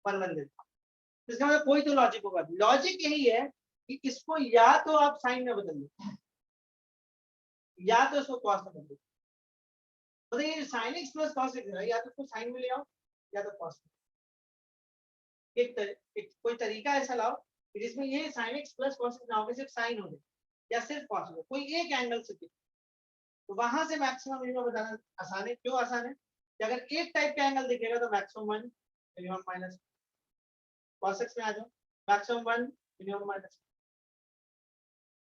1 1 देते। इसका मतलब कोई तो लॉजिक होगा। लॉजिक यही है कि इसको या तो आप साइन में बदल दो, या तो इसको कॉस में बदल दो। तो ये sin x plus cos x है, या तो इसको साइन में ले आओ या तो कॉस में। एक कोई तरीका ऐसा लाओ कि जिसमें ये sin x plus cos x ना हो, सिर्फ साइन हो जाए या सिर्फ कॉस हो, कोई एक एंगल से दिखे। तो वहां से मैक्सिमम मिनिमम बताना आसान है। क्यों आसान है? कि अगर एक टाइप का एंगल दिखेगा तो maximum 1 minimum minus, cos x में आ जाओ मैक्सिमम 1 मिनिमम माइनस।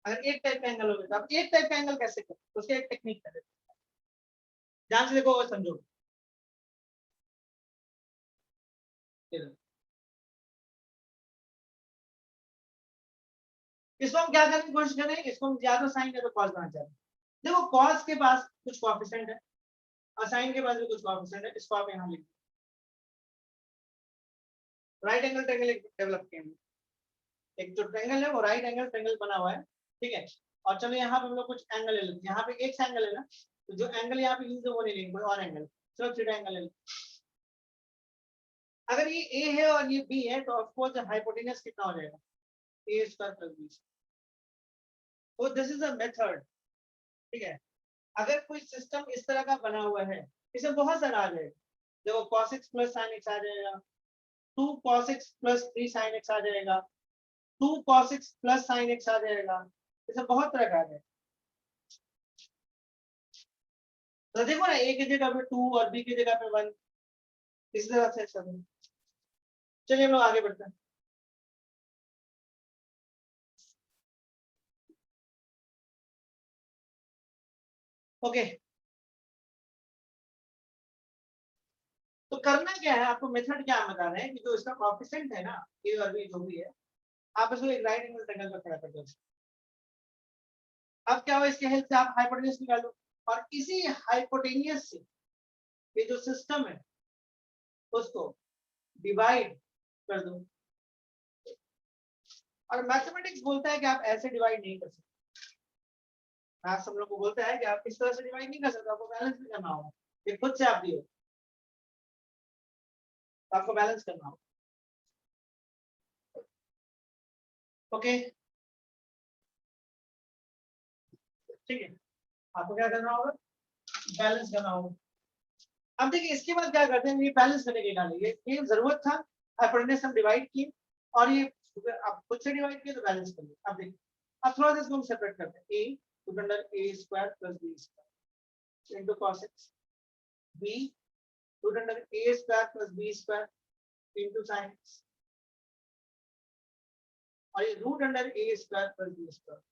अगर एक टाइप का एंगल होगा तो अब एक टाइप का एंगल कैसे करें, तो उसके एक टेक्निक करें, ध्यान से देखो और समझो। इसको हम क्या करने की कोशिश करें, इसको हम या तो साइन या तो कॉस बनाना चाहते हैं। देखो कॉस के पास कुछ कोएफिशिएंट है और साइन के पास भी कुछ कोएफिशिएंट है, इसको आप यहाँ लिख राइट एंगल ट्रायंगल डेवलप किए। एक जो ट्रायंगल है वो राइट एंगल ट्रायंगल बना हुआ है, ठीक है? और चलो यहाँ पे हम लोग कुछ एंगल ले लेते हैं। यहाँ पे एक एंगल है ना, तो जो एंगल यहाँ पे यूज है वो नहीं लेंगे, कोई और एंगल, चलो थीटा एंगल ले लेते। अगर ये ए है और ये बी है तो ऑफ कोर्स हाइपोटेनस कितना हो जाएगा, a स्क्वायर प्लस बी। तो दिस इज अ मेथड, ठीक है? अगर कोई सिस्टम इस तरह का बना हुआ है, इसमें बहुत सारा आ जाएगा। देखो cos x plus sin x आ जाएगा, 2 cos x plus 3 sin x आ जाएगा, 2 cos x plus sin x आ जाएगा, इसमें बहुत तरह का आ जाएगा। तो देखो ना, a की जगह पे 2 और b की जगह पे 1, इस तरह से सब। चलिए हम लोग आगे बढ़ते हैं। ओके, तो करना क्या है, आपको मेथड क्या बता रहे हैं कि जो इसका कोएफिशिएंट है ना, a और b जो भी है, आप इसको एक राइट एंगल ट्रायंगल पर खड़ा कर दो। अब क्या हो, इसके हेल्प से आप हाइपोटेनस निकालो और इसी हाइपोटेनियस से ये जो सिस्टम है उसको डिवाइड कर दो। और मैथमेटिक्स बोलता है कि आप ऐसे डिवाइड नहीं कर सकते। मैथ्स हम लोग को बोलता है कि आप इस तरह से डिवाइड नहीं कर सकते, आपको बैलेंस भी करना होगा, ये खुद से आप दिए। तो आपको बैलेंस करना होगा। ओके ठीक है, आपको क्या करना होगा, बैलेंस करना होगा। अब देखिए इसके बाद क्या करते हैं, ये बैलेंस करने के लिए ये जरूरत था, हाइपोटेन्यूज हम डिवाइड किए और ये आप खुद से डिवाइड किए तो बैलेंस करिए। अब देखिए अब थोड़ा सा इसको हम सेपरेट करते हैं, a root under a square plus b square into cos x, b root under a square plus b square into sin x, और ये root under a square plus b square.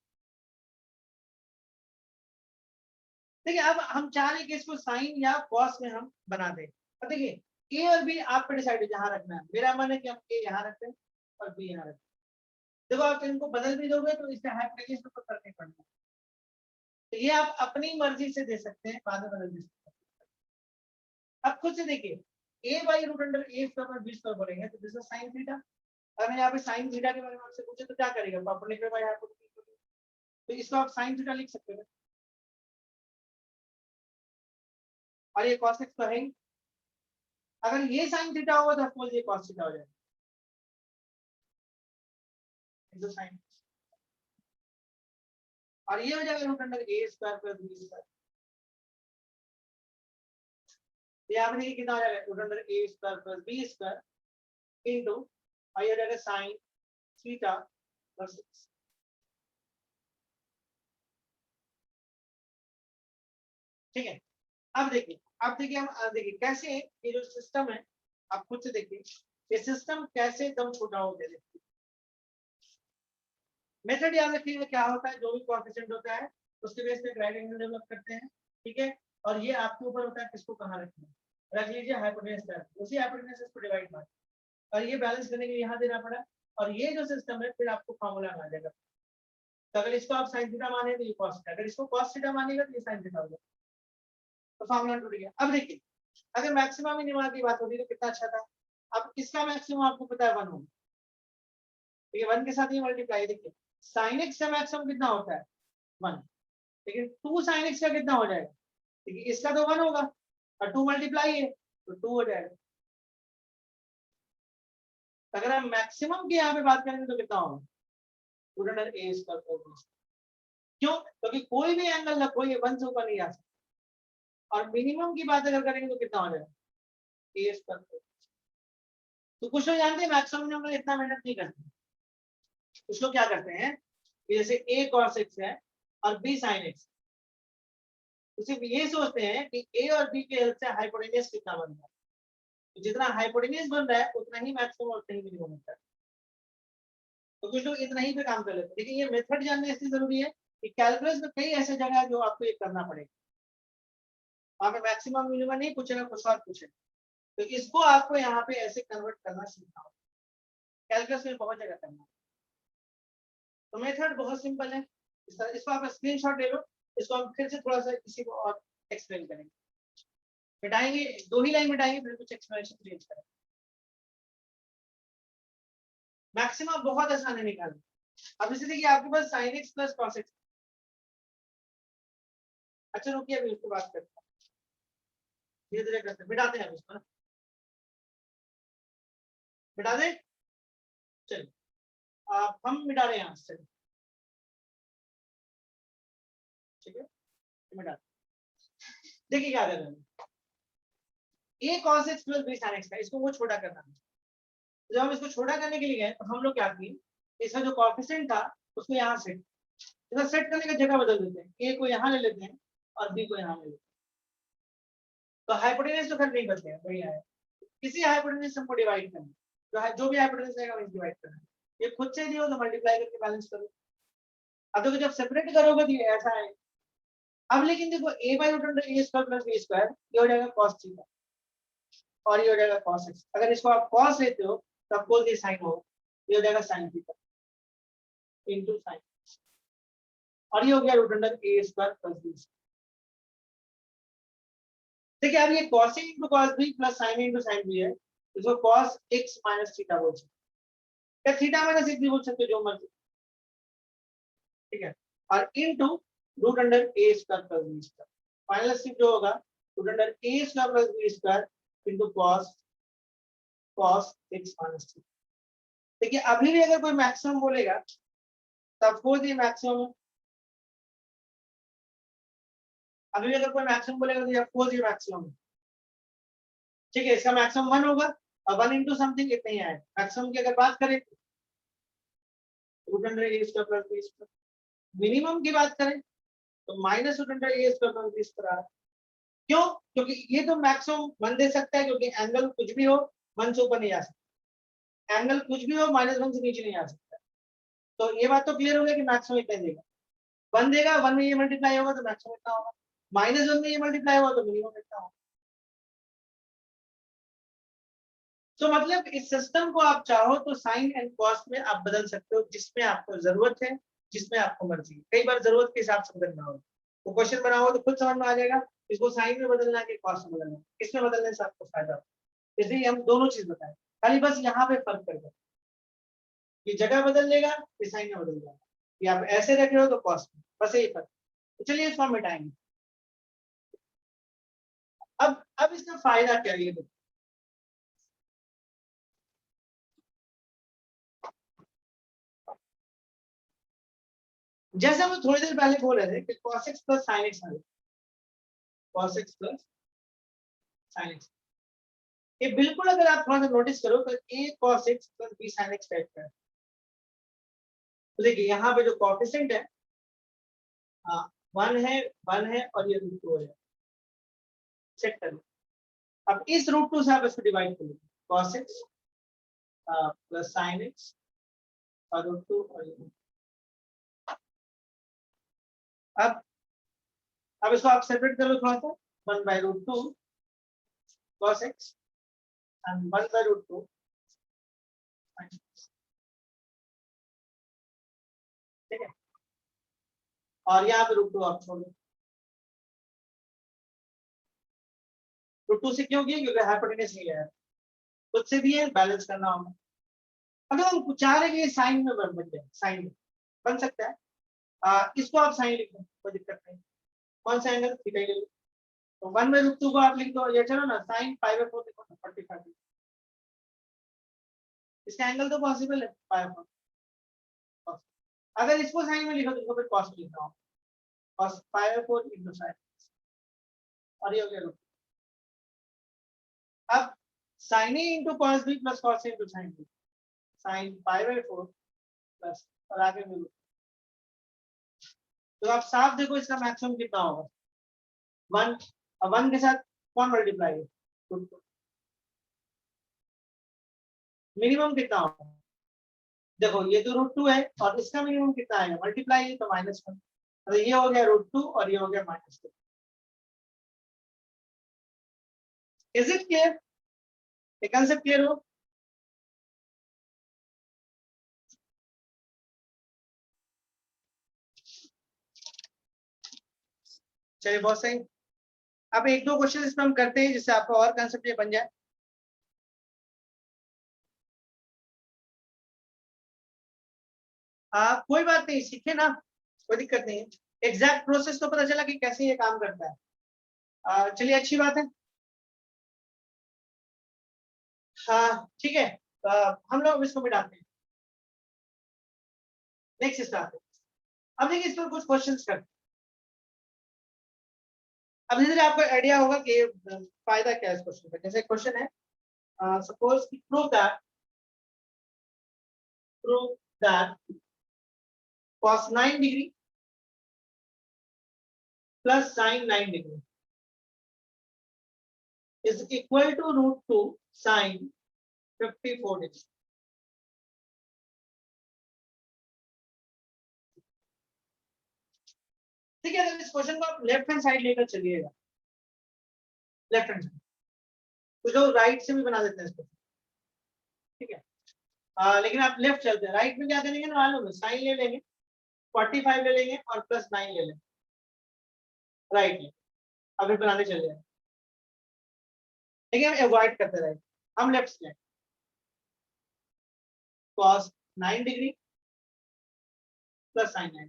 देखिए अब हम चाह रहे हैं कि इसको साइन या कॉस में हम बना दें। अब देखिए ए और बी आप पे डिसाइड है जहां रखना है, मेरा मन है कि हम ए यहाँ रखते हैं और बी यहाँ रखते हैं। देखो आप इनको बदल भी दोगे तो इससे हाइपोटेन्यूज को फर्क नहीं पड़ना, तो ये आप अपनी मर्जी से दे सकते हैं, बाद में बदल दे सकते हैं। अब खुद से देखिए A by root under A square B square बोलेंगे तो दिस इज साइन थीटा। अगर मैं यहाँ पे साइन थीटा के बारे में आपसे पूछे तो क्या करेगा, पापा लिख रहे हैं तो इसको आप साइन थीटा लिख सकते हैं, और ये cos x तो है ही। अगर ये साइन थीटा होगा तो ऑफकोर्स ये cos थीटा हो जाएगा इनटू साइन, और ये हो जाएगा root under a square plus b square. यहाँ पे देखिए कितना हो जाएगा, root under a square plus b square into और ये हो जाएगा साइन थीटा प्लस x। ठीक है, अब देखिए हम देखिए कैसे ये जो सिस्टम है, आप खुद से देखिए ये सिस्टम कैसे एकदम छोटा हो गया। देखिए मेथड याद रखिए क्या होता है, जो भी कोएफिशिएंट होता है उसके बेस पे राइट एंगल डेवलप करते हैं, ठीक है, और ये आपके ऊपर होता है किसको कहां रखना है। रख लीजिए हाइपोटेन्यूज पर, उसी हाइपोटेन्यूज को डिवाइड मार, और ये बैलेंस करने के लिए यहाँ देना पड़ा, और ये जो सिस्टम है फिर आपको फार्मूला आ जाएगा। तो अगर इसको आप sin थीटा माने तो ये cos थीटा, अगर इसको cos थीटा मानेगा तो ये sin थीटा हो जाएगा, तो फार्मूला टूट गया। अब देखिए अगर मैक्सिमम मिनिमम की बात होती तो कितना अच्छा था। अब इसका मैक्सिमम आपको पता है 1 होगा, ठीक है, 1 के साथ ये मल्टीप्लाई, देखिए sin x का मैक्सिमम कितना होता है 1, लेकिन 2 sin x का कितना हो जाएगा, देखिए इसका तो 1 होगा और 2 मल्टीप्लाई है तो 2 हो जाएगा। अगर हम मैक्सिमम की यहाँ पे बात करेंगे तो कितना होगा, root under a square plus b square. क्यों, क्योंकि कोई भी एंगल रखो ये 1 से ऊपर नहीं आ सकता, और मिनिमम की बात अगर करेंगे तो कितना हो जाएगा a स्क्वायर प्लस। तो कुछ लोग जानते हैं मैक्सिमम में इतना मेहनत नहीं करते, कुछ लोग क्या करते हैं कि जैसे a cos x है और b sin x, तो सिर्फ ये सोचते हैं कि a और b के हेल्प से हाइपोटेन्यूज कितना बन रहा है, तो जितना हाइपोटेन्यूज बन रहा है उतना ही मैक्सिमम और उतना ही मिनिमम होता है। तो कुछ लोग इतना ही पे काम कर लेते हैं, लेकिन ये मेथड जानना इसलिए जरूरी है कि कैलकुलस में कई ऐसे जगह है जो आपको ये करना पड़ेगा, वहां पे मैक्सिमम मिनिमम नहीं पूछेगा, कुछ और पूछेगा, तो इसको आपको यहाँ पे ऐसे कन्वर्ट करना सीखना होगा, कैलकुलस में बहुत जगह करना है। तो मेथड बहुत सिंपल है, इस तरह इसको आप स्क्रीनशॉट ले लो, इसको हम फिर से थोड़ा सा किसी को और एक्सप्लेन करेंगे, मिटाएंगे 2 ही लाइन मिटाएंगे फिर कुछ एक्सप्लेनेशन चेंज करेंगे। मैक्सिमम बहुत आसान है निकालना। अब जैसे देखिए आपके पास sin x plus cos x, अच्छा रुकिए अभी उसको बात करते हैं, धीरे धीरे करते हैं, मिटाते हैं इसको, मिटा दें, चलिए आप हम मिटा रहे हैं यहाँ से, ठीक है, मिटा देखिए क्या कर रहे हैं, a cos x plus b sin x का इसको वो छोटा करना है। जब हम इसको छोटा करने के लिए गए तो हम लोग क्या किए, इसका जो कोएफिशिएंट था उसको यहाँ सेट, इधर सेट करने का जगह बदल देते हैं, a को यहाँ ले लेते हैं और b को यहाँ ले लेते हैं, तो हाइपोटेन्यूज तो खैर नहीं बचते हैं, वही आया, किसी हाइपोटेन्यूज से हमको डिवाइड करना, जो भी हाइपोटेन्यूज रहेगा वही डिवाइड करना, ये खुद से दियो तो मल्टीप्लाई करके बैलेंस करो। अब देखो जब सेपरेट करोगे तो ये ऐसा है, अब लेकिन देखो a by root under a square plus b square ये हो जाएगा cos थीटा और ये हो जाएगा cos x, अगर इसको आप cos लेते हो तो आपको ये साइन होगा, ये हो जाएगा sin थीटा इनटू sin, और ये हो गया root under a square plus b square. देखिए अब ये cos a into cos b plus sin a into sin b है, इसको cos x माइनस थीटा बोल सकते हैं, या थीटा माइनस x भी बोल सकते हो, जो मर्जी, ठीक है, और into root under a square plus b square, final step जो होगा root under a square plus b square into cos cos x minus 2। देखिए अभी भी अगर कोई मैक्सिमम बोलेगा तब कोई ये मैक्सिमम है, अभी भी अगर कोई मैक्सिमम बोलेगा तो ऑफ कोर्स ये मैक्सिमम है। ठीक है, इसका मैक्सिमम 1 होगा और 1 इंटू समथिंग इतना ही आएगा। मैक्सिमम की अगर बात करें root under A square plus B square, minimum की बात करें तो minus root under A square plus B square. क्यों? क्योंकि ये तो मैक्सिमम 1 दे सकता है, क्योंकि एंगल कुछ भी हो 1 से ऊपर नहीं जा सकता, एंगल कुछ भी हो -1 से नीचे नहीं आ सकता। तो ये बात तो क्लियर हो गया कि मैक्सिमम इतना देगा। 1 देगा, 1 में ये मल्टीप्लाई होगा तो मैक्सिमम इतना होगा, -1 में ये मल्टीप्लाई होगा तो मिनिमम इतना होगा। तो मतलब इस सिस्टम को आप चाहो तो साइन एंड कॉस में आप बदल सकते हो, जिसमें आपको जरूरत है, जिसमें आपको मर्जी है। कई बार जरूरत के हिसाब से बदलना होगा, तो क्वेश्चन बनाओ तो खुद समझ में आ जाएगा इसको साइन में बदलना है कि कॉस में बदलना है, इसमें बदलने से आपको फायदा होगा। इसलिए हम दोनों चीज बताएं, खाली बस यहाँ पे फर्क कर दो, ये जगह बदल लेगा, ये साइन में बदल जाएगा, ये आप ऐसे रख रहे हो तो कॉस में, बस यही फर्क। तो चलिए इसको हम मिटाएंगे। अब इसका फायदा क्या है ये देखो। जैसे हम थोड़ी देर पहले बोल रहे थे कि cos x plus sin x, cos x plus sin x, ये बिल्कुल अगर आप थोड़ा सा नोटिस करो तो a cos x plus b sin x type का है। तो देखिए यहाँ पे जो कोएफिशिएंट है 1 है, 1 है और ये √2 है। चेक कर लो, अब इस √2 से आप इसको डिवाइड कर लीजिए, cos x plus sin x और √2 और ये। अब इसको आप सेपरेट कर लो थोड़ा सा, 1/√2 cos x and 1/√2 sin x। ठीक है, और यहाँ पे √2 आप छोड़ दो। √2 से क्यों किया? क्योंकि हाइपोटेनस नहीं है, खुद से भी है, बैलेंस करना होगा। अगर हम चाह रहे कि साइन में बन जाए, साइन में बन सकता है, इसको आप साइन लिख दो, कोई दिक्कत नहीं। कौन सा एंगल? थीटा ले लो, तो 1/√2 को आप लिख दो, ये चलो ना साइन π/4 लिखो, 45। इसका एंगल तो पॉसिबल है π/4। अगर इसको साइन में लिखो तो इसको फिर कॉस में लिखना होगा, cos π/4 into sin, और ये हो गया √2। अब sin a into cos b plus cos a into sin b, sin π/4 plus और आगे में √2। तो आप साफ देखो इसका मैक्सिमम कितना होगा, 1। अब 1 के साथ कौन मल्टीप्लाई है? √2। मिनिमम कितना होगा? देखो ये तो √2 है और इसका मिनिमम कितना आएगा? मल्टीप्लाई है तो -1, तो ये हो गया √2 और ये हो गया -2। Is it clear? ये कांसेप्ट क्लियर हो? चलिए बहुत सही। अब 1-2 क्वेश्चन इसमें हम करते हैं जिससे आपका और कांसेप्ट ये बन जाए। कोई बात नहीं, सीखे ना, कोई दिक्कत नहीं है। एग्जैक्ट प्रोसेस तो पता चला कि कैसे ये काम करता है। चलिए अच्छी बात है। हाँ ठीक है, हम लोग इसको मिटाते हैं, नेक्स्ट स्टार्ट है। अब देखिए इस पर कुछ क्वेश्चंस करते हैं। अब धीरे धीरे आपको आइडिया होगा कि फायदा क्या है इस क्वेश्चन का। जैसे क्वेश्चन है, suppose prove that cos 9 degree plus sin 9 degree is equal to √2 sin 54 degree. ठीक है, अगर इस क्वेश्चन को आप लेफ्ट हैंड साइड लेकर चलिएगा, लेफ्ट हैंड साइड, कुछ लोग राइट से भी बना देते हैं इसको, ठीक है, लेकिन आप लेफ्ट चलते हैं। राइट में क्या करेंगे ना, मालूम है, साइन ले लेंगे, 45 ले लेंगे और प्लस 9 ले लेंगे, राइट में अभी बनाने चले जाए। देखिए हम अवॉइड करते रहे, हम लेफ्ट से cos 9 डिग्री प्लस sin 9,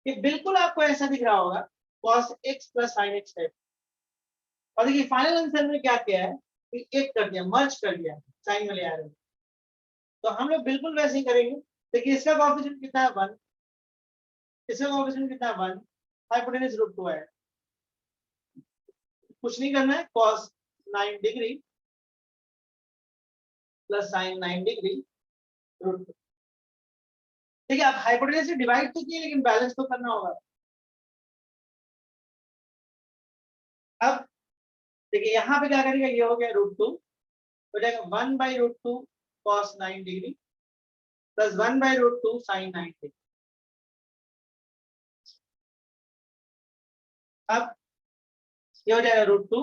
ये बिल्कुल आपको ऐसा दिख रहा होगा cos x plus sin x type. और देखिए फाइनल आंसर में क्या किया है, एक कर दिया, मर्ज कर दिया साइन वाले एरो। तो हम लोग बिल्कुल वैसे ही करेंगे। देखिए इसका कोएफिशिएंट कितना है 1, इसका कोएफिशिएंट कितना है 1, हाइपोटेन्यूज √2 है। कुछ नहीं करना है, cos 9 degree plus sin 9 degree √2। ठीक है, आप हाइपोटेन्यूज से डिवाइड तो किए लेकिन बैलेंस तो करना होगा। अब देखिए यहाँ पे क्या करेगा, ये हो गया √2, हो जाएगा 1/√2 cos 9 degree plus 1/√2 sin 9 degree. अब ये हो जाएगा √2,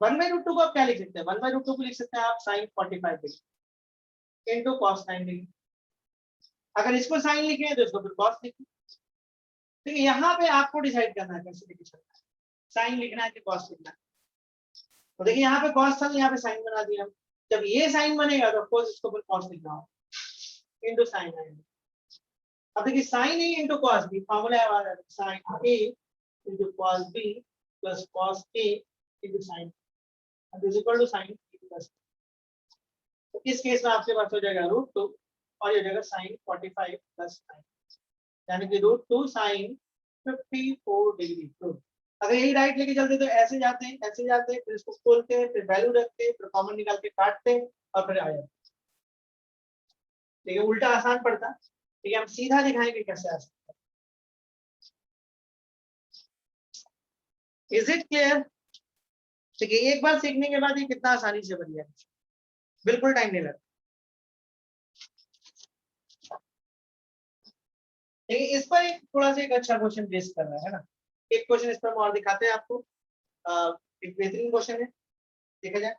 1/√2 को आप क्या लिख सकते हैं, 1/√2 को लिख सकते हैं आप sin 45 degree into cos 9 degree. अगर इसको साइन लिखे तो इसको फिर cos लिखें। ठीक है, यहाँ पे आपको डिसाइड करना है कैसे लिखना है, साइन लिखना है कि cos लिखना है। तो देखिए यहाँ पे cos था, यहाँ पे साइन बना दिया। जब ये साइन बनेगा तो ऑफकोर्स इसको फिर cos लिखना होगा इंटू साइन आएगा। अब देखिए साइन ए इंटू cos बी, फॉर्मूला है sine A into cos b plus cos a into sine is equal to sine plus. तो इस केस में आपके पास हो जाएगा √2 और ये हो जाएगा साइन 45 प्लस 9, यानी कि √2 साइन 54 डिग्री। तो अगर यही राइट लेके चलते तो ऐसे जाते हैं, ऐसे जाते हैं, फिर इसको खोलते हैं, फिर वैल्यू रखते हैं, फिर कॉमन निकाल के काटते हैं और फिर आ जाते हैं। ठीक है, उल्टा आसान पड़ता। ठीक है, हम सीधा दिखाएंगे कैसे आ सकता है। Is it clear? ठीक है, एक बार सीखने के बाद ये कितना आसानी से बन जाएगा, बिल्कुल टाइम नहीं लगता। देखिए इस पर एक थोड़ा सा एक अच्छा क्वेश्चन बेस कर रहा है ना, एक क्वेश्चन इस पर हम और दिखाते हैं आपको। एक बेहतरीन क्वेश्चन है, देखा जाए,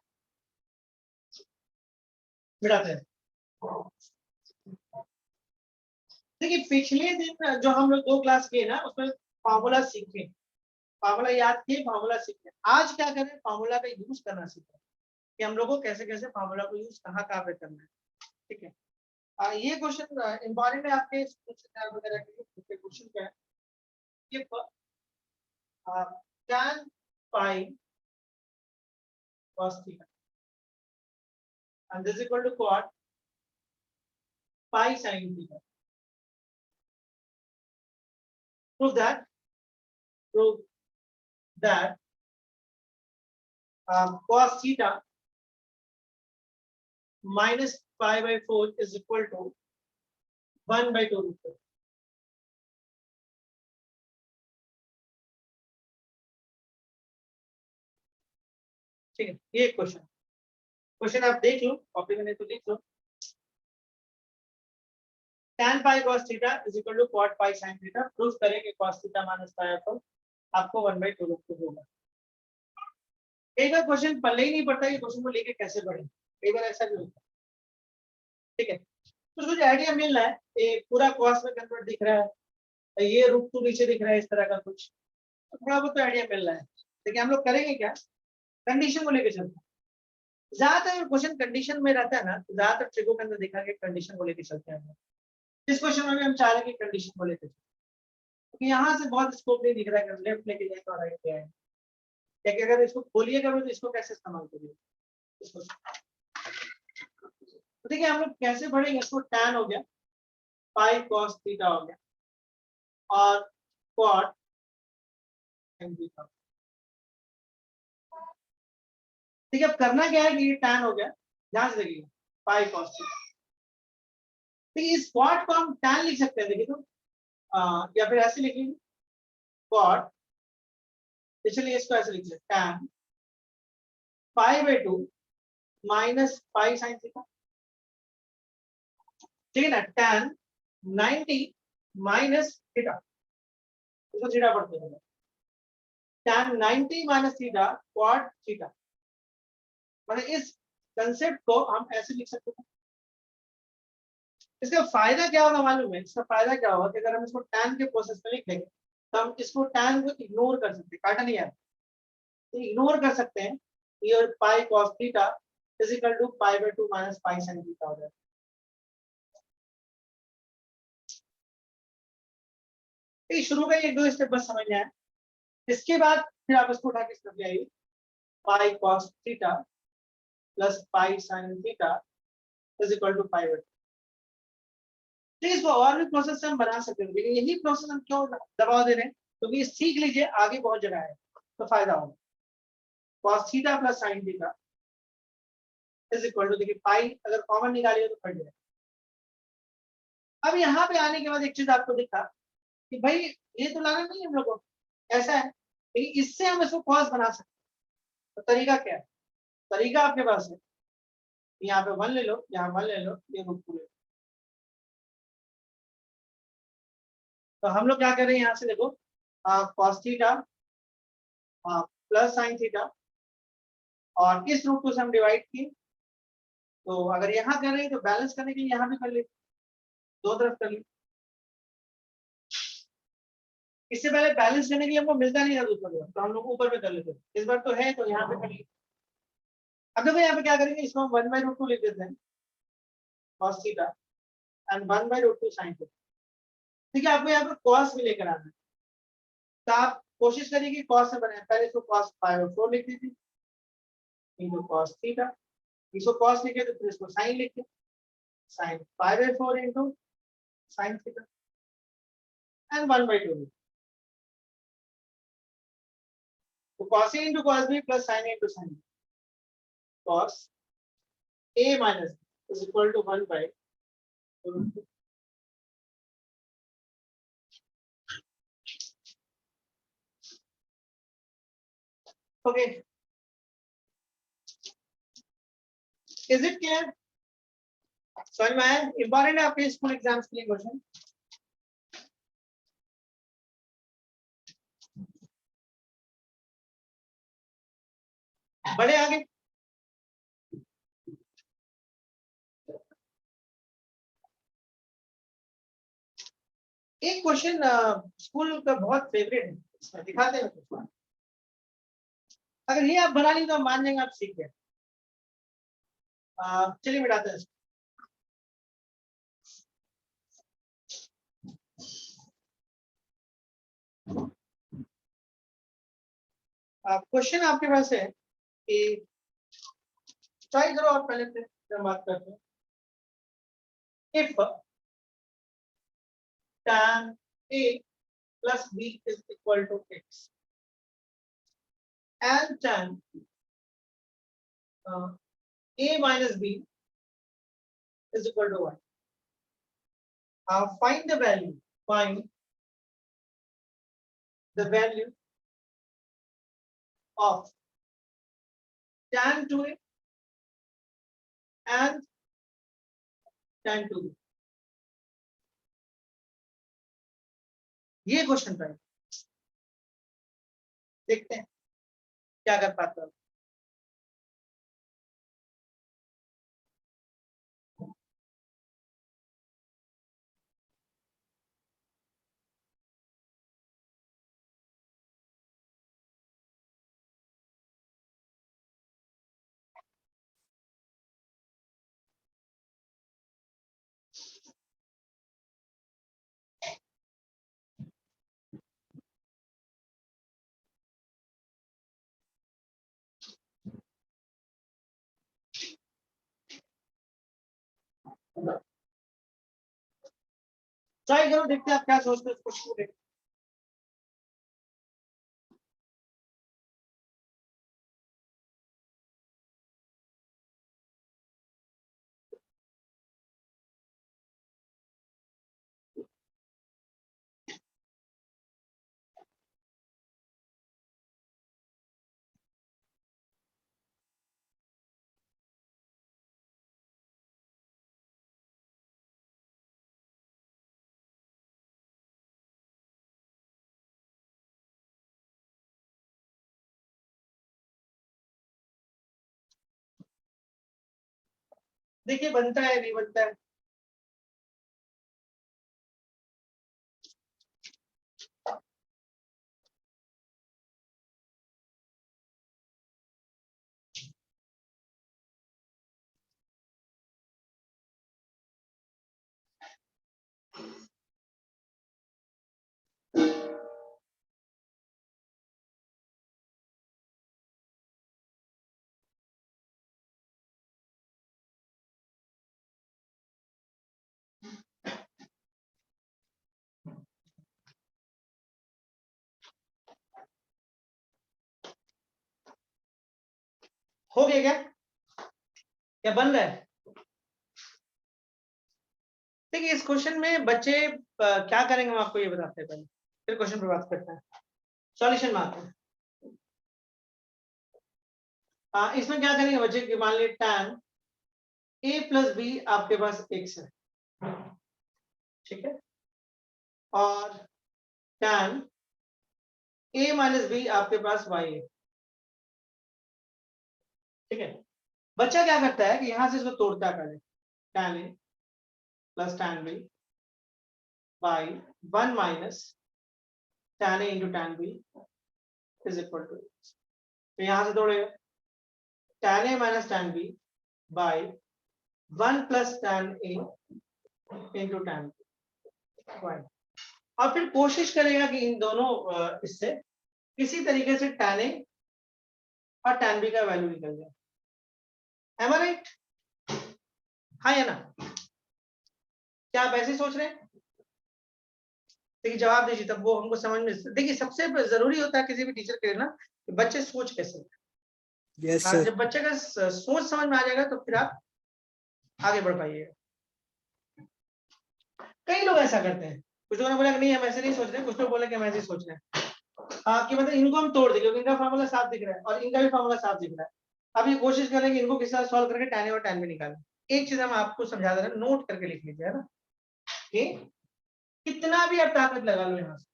मिटाते हैं। देखिए पिछले दिन जो हम लोग 2 क्लास किए ना, उसमें फार्मूला सीखे, फार्मूला याद किए, फार्मूला सीखे। आज क्या करें, फार्मूला का यूज करना सीखें कि हम लोग को कैसे कैसे फार्मूला को यूज कहाँ कहाँ पे करना है। ठीक है, ये क्वेश्चन इंपॉर्टेंट है आपके वगैरह के लिए। क्वेश्चन क्या है, ये tan pi cos theta and this is equal to quad pi sin theta. Prove that cos theta minus pi by 4 is equal to 1/2 √4. ठीक है, ये क्वेश्चन आप देख लो, कॉपी में नहीं तो लिख लो। tan pi cos theta is equal to quad pi sin theta। Proof करें कि cos theta minus pi by 4 आपको 1/2 √4 होगा। कई बार क्वेश्चन पल्ले ही नहीं पड़ता कि क्वेश्चन को लेके कैसे पढ़ें, कई बार ऐसा भी होता है। ठीक है, तो कुछ आइडिया मिल रहा है, ये पूरा cos में कन्वर्ट दिख रहा है, ये √2 नीचे दिख रहा है, इस तरह का कुछ तो थोड़ा बहुत आइडिया मिल रहा है। देखिए हम लोग करेंगे क्या, कंडीशन को लेके चलते हैं। ज्यादातर क्वेश्चन कंडीशन में रहता है ना, ज्यादातर ट्रिको के अंदर देखा गया कंडीशन को लेके चलते हैं। इस क्वेश्चन में भी हम चाह रहे हैं कि कंडीशन को लेके चलते, क्योंकि यहाँ से बहुत स्कोप नहीं दिख रहा है कि लेफ्ट लेके जाए तो राइट जाए, या कि अगर इसको खोलिएगा तो इसको कैसे इस्तेमाल करिए इसको। तो देखिए हम लोग कैसे पढ़ेंगे, इसको tan हो गया, पाई cos थीटा हो गया और quad sin थीटा। ठीक है, अब करना क्या है कि ये tan हो गया, ध्यान से देखिए, पाई cos थीटा। देखिए इस quad को हम tan लिख सकते हैं, देखिए तो या फिर ऐसे लिखेंगे quad, इसलिए इसको ऐसे लिख सकते हैं tan pi/2 minus pi sin theta. ठीक है ना, tan 90 माइनस थीटा, इसको थीटा पढ़ते हैं, tan 90 minus theta quad theta. मतलब इस कंसेप्ट को हम ऐसे लिख सकते हैं। इसका फायदा क्या होगा मालूम है, इसका फायदा क्या होगा कि अगर हम इसको tan के प्रोसेस में लिख देंगे तो हम इसको tan को इग्नोर कर सकते हैं, काटा नहीं आता तो इग्नोर कर सकते हैं। ये pi cos theta is equal to pi/2 minus pi sin theta हो जाएगा। शुरू का एक दो स्टेप बस समझ में आए, इसके बाद फिर आप इसको उठा के स्टेप ले आइए। Pi cos theta plus pi sine theta is equal to pi. तो इसको और भी प्रोसेस से हम बना सकते हैं, लेकिन यही प्रोसेस हम क्यों दबाव दे रहे हैं, क्योंकि तो सीख लीजिए, आगे बहुत जगह है तो फायदा होगा। cos theta plus sine theta is equal to, देखिए पाई अगर कॉमन निकालिए तो कट जाएगा। अब यहाँ पे आने के बाद एक चीज आपको दिखा कि भाई ये तो लाना नहीं हम लोग को, ऐसा है, लेकिन इससे हम इसको cos बना सकते हैं। तो तरीका क्या है? तरीका आपके पास है, यहाँ पे 1 ले लो, यहाँ 1 ले लो, ये रूट 2 ले लो। तो हम लोग क्या कर रहे हैं, यहाँ से देखो cos theta plus sine theta, और इस रूट 2 से हम डिवाइड किए। तो अगर यहाँ कर रहे हैं तो बैलेंस करने के लिए यहाँ भी कर लेते, दो तरफ कर ली। इससे पहले बैलेंस करने के लिए हमको मिलता नहीं था दूसरा तरफ, तो हम लोग ऊपर में कर लेते, इस बार तो है तो यहाँ पे कर ली। अब देखो यहाँ पे क्या करेंगे, इसको हम 1/√2 लिख देते हैं cos theta and 1/√2 sin theta. ठीक है, आपको यहाँ पे cos भी लेकर आना है, तो आप कोशिश करिए कि cos से बनाए। पहले इसको cos π/4 लिख दीजिए इनटू cos थीटा, इसको cos लिखे तो फिर इसको sin लिखिए, sin π/4 into sin theta and 1/2। तो cos A into cos B plus sin A into sin B, cos A minus B is equal to 1/2। Okay, is it clear? समझ में आया? इंपॉर्टेंट है आपके स्कूल एग्जाम्स के लिए question. बड़े आगे एक क्वेश्चन स्कूल का बहुत फेवरेट है, इसमें दिखाते हैं कुछ। अगर ये आप बना ली तो हम मान जाएंगे आप सीख गए। चलिए मिटाते हैं। क्वेश्चन आपके पास है कि ट्राई करो आप पहले से जब बात करते हैं। If tan A plus B is equal to x and tan A minus B is equal to 1. Find the value. Find the value of tan 2A and tan 2B. ये क्वेश्चन था, देखते हैं क्या कर पाता है। ट्राई करो, देखते हैं आप क्या सोचते हैं क्वेश्चन को। देखिए बनता है नहीं बनता है। हो गया क्या? क्या बन रहा है? देखिए इस क्वेश्चन में बच्चे क्या करेंगे हम आपको ये बताते हैं पहले, फिर क्वेश्चन पर बात करते हैं, सॉल्यूशन में आते हैं। इसमें क्या करेंगे बच्चे कि मान लीजिए tan a प्लस बी आपके पास x है, ठीक है, और tan a माइनस बी आपके पास y है, ठीक है। बच्चा क्या करता है कि यहां से इसको तोड़ता है पहले, tan a plus tan b by 1 minus tan a into tan b is equal to, तो यहां से तोड़ेगा tan a minus tan b by 1 plus tan a into tan b, और फिर कोशिश करेगा कि इन दोनों इससे किसी तरीके से tan a और tan b का वैल्यू निकल जाए। Am I right? हाँ या ना? क्या आप ऐसे सोच रहे हैं? देखिए जवाब दीजिए तब वो हमको समझ में। देखिए सबसे जरूरी होता है किसी भी टीचर के लिए ना कि बच्चे सोच कैसे। Yes sir. जब बच्चे का सोच समझ में आ जाएगा तो फिर आप आगे बढ़ पाइएगा। कई लोग ऐसा करते हैं, कुछ लोगों ने बोला कि नहीं हम ऐसे नहीं सोच रहे, कुछ लोग बोले कि हम ऐसे ही सोच रहे हैं कि मतलब इनको हम तोड़ दें क्योंकि इनका फार्मूला साफ दिख रहा है और इनका भी फार्मूला साफ दिख रहा है। अब ये कोशिश करें कि इनको किस तरह सॉल्व करके tan a और tan b निकालें। एक चीज हम आपको समझा दे रहे हैं, नोट करके लिख लीजिए, है ना, कि कितना भी आप ताकत लगा लो यहाँ से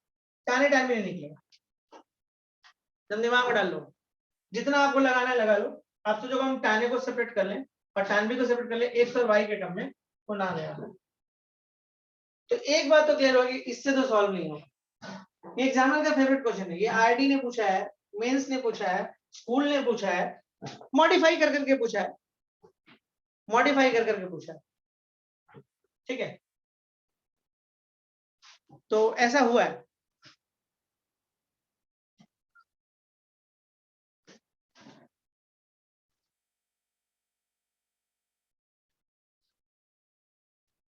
tan a tan b नहीं निकलेगा। जब दिमाग में डाल लो, जितना आपको लगाना है लगा लो। आप सोचो हम tan a को सेपरेट कर लें और tan b को सेपरेट कर लें x और y के टर्म में, वो ना गया तो एक बात तो क्लियर होगी, इससे तो सॉल्व नहीं होगा। ये एग्जामिनर का फेवरेट क्वेश्चन है, ये आरडी ने पूछा है, मेंस ने पूछा है, स्कूल ने पूछा है, मॉडिफाई कर करके पूछा है, मॉडिफाई कर करके पूछा है, ठीक है। तो ऐसा हुआ है।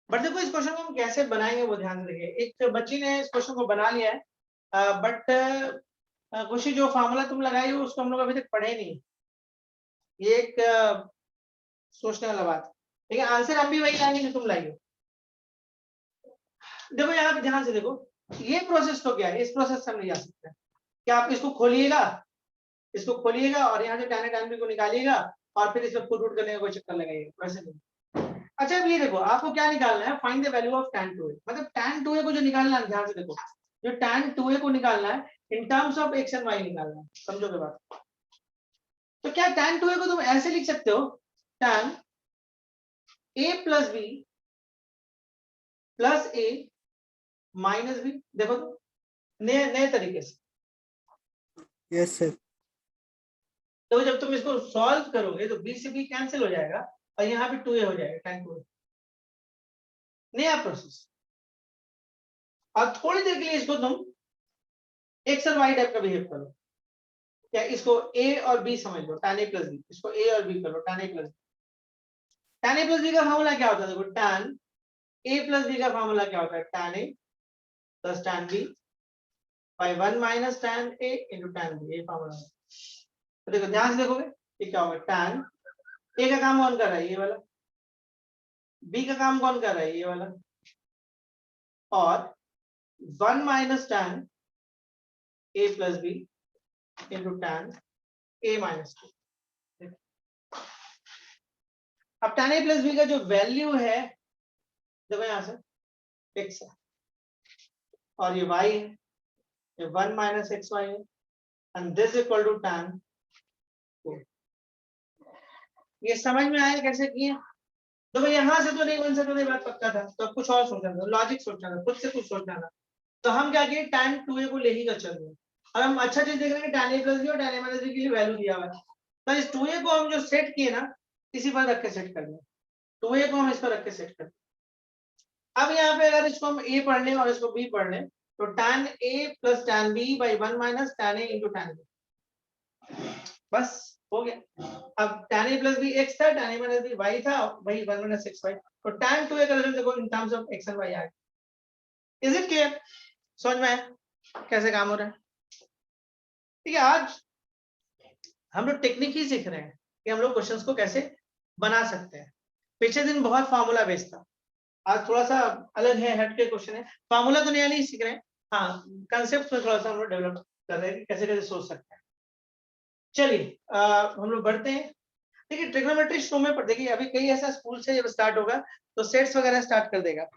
बट देखो इस क्वेश्चन को हम कैसे बनाएंगे वो ध्यान से देखिए। एक बच्ची ने इस क्वेश्चन को बना लिया है, बट खुशी जो फार्मूला तुम लगाई हो उसको हम लोग अभी तक पढ़े नहीं। ये एक सोचने वाला बात, लेकिन आंसर हम भी वही लाएंगे जो तुम लाई हो। देखो यहाँ पे ध्यान से देखो, ये प्रोसेस तो क्या है, इस प्रोसेस से हम नहीं जा सकते। क्या आप इसको खोलिएगा, इसको खोलिएगा और यहाँ से tan tan b को निकालिएगा और फिर इसमें पुट करने का कोई चक्कर लगाइएगा, वैसे नहीं। अच्छा अब ये देखो आपको क्या निकालना है, find the value of tan 2a, मतलब tan 2a को जो निकालना है, ध्यान से देखो, जो tan 2a को निकालना है in terms of x and y निकालना है, समझोगे बात। तो क्या tan 2a को तुम ऐसे लिख सकते हो, tan a plus b plus a minus b, देखो तो नए तरीके से। Yes sir. तो जब तुम इसको सॉल्व करोगे तो b से b कैंसिल हो जाएगा और यहाँ पे 2a हो जाएगा, tan 2a, नया प्रोसेस। और थोड़ी देर के लिए इसको तुम x और y टाइप का बिहेव करो, क्या इसको a और b समझ लो, tan a प्लस b, इसको a और b करो, tan a plus b। tan a plus b का फार्मूला क्या होता है, देखो tan a प्लस b का फार्मूला क्या होता है, tan a plus tan b by 1 minus tan a into tan b, ये फार्मूला है। तो देखो ध्यान से देखोगे ये क्या होगा, tan a का काम कौन कर रहा है, ये वाला, b का काम कौन कर रहा है, ये वाला, और 1 minus tan a plus b into tan a minus b। अब tan a प्लस b का जो वैल्यू है देखो यहां से x है और ये y है, ये 1 माइनस एक्स वाई है, and this equal to tan 2। ये समझ में आया कैसे किए? तो भाई यहां से तो नहीं बन सकता, बात पक्का था, तो अब कुछ और सोचना था, लॉजिक सोचना था, खुद से कुछ सोचना था। तो हम क्या किए, tan 2a को ले ही कर चल रहे हैं। और हम अच्छा चीज देख रहे हैं कि tan a प्लस b और tan a माइनस b के लिए वैल्यू दिया हुआ है, तो इस 2a को हम जो सेट किए ना इसी पर रख के सेट कर लें, 2a को हम इस पर रख के सेट कर। अब यहाँ पे अगर इसको हम a पढ़ लें और इसको b पढ़ लें तो tan a plus tan b by 1 minus tan a into tan b, बस हो गया। अब tan a plus b x था, tan a minus b y था, वही 1 माइनस x y, तो tan 2a का रिजल्ट देखो in terms of x and y आ गया। Is it clear? समझ में आया कैसे काम हो रहा है? ठीक है, आज हम लोग टेक्निक ही सीख रहे हैं कि हम लोग क्वेश्चंस को कैसे बना सकते हैं। पिछले दिन बहुत फार्मूला बेस्ड था, आज थोड़ा सा अलग है, हट के क्वेश्चन है। फार्मूला तो नया नहीं सीख रहे हैं, हाँ कंसेप्ट में थोड़ा सा हम लोग डेवलप कर रहे हैं कि कैसे कैसे सोच सकते हैं। चलिए हम लोग बढ़ते हैं। देखिए ट्रिग्नोमेट्री शुरू में देखिए अभी कई ऐसा स्कूल से जब स्टार्ट होगा तो सेट्स वगैरह स्टार्ट कर देगा।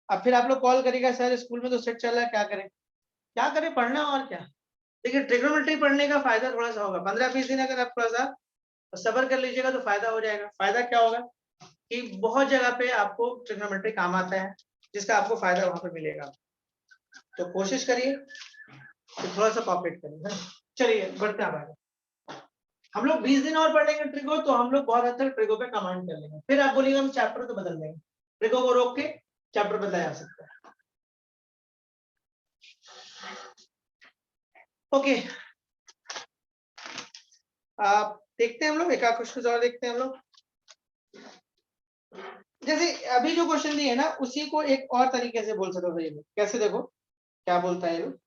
अब फिर आप लोग कॉल करेगा सर स्कूल में तो सेट चल रहा है, क्या करें पढ़ना और क्या। देखिए ट्रिग्नोमेट्री पढ़ने का फायदा थोड़ा सा होगा, 15-20 दिन अगर आप थोड़ा सा सब्र कर लीजिएगा तो फायदा हो जाएगा। फायदा क्या होगा कि बहुत जगह पे आपको ट्रिग्नोमेट्री काम आता है, जिसका आपको फायदा वहां पे मिलेगा। तो कोशिश करिए तो थोड़ा सा कॉपरेट करिए। चलिए बढ़ते हैं आगे। हम लोग 20 दिन और पढ़ेंगे ट्रिगो, तो हम लोग बहुत हद तक ट्रिगो पे कमांड कर लेंगे। फिर आप बोलिएगा हम चैप्टर तो बदल देंगे, ट्रिगो को रोक के चैप्टर बदला जा सकता है। ओके आप देखते हैं हम लोग एक आध क्वेश्चन और देखते हैं हम लोग। जैसे अभी जो क्वेश्चन दिए है ना उसी को एक और तरीके से बोल सकते हो ये लोग। कैसे देखो क्या बोलता है ये लोग,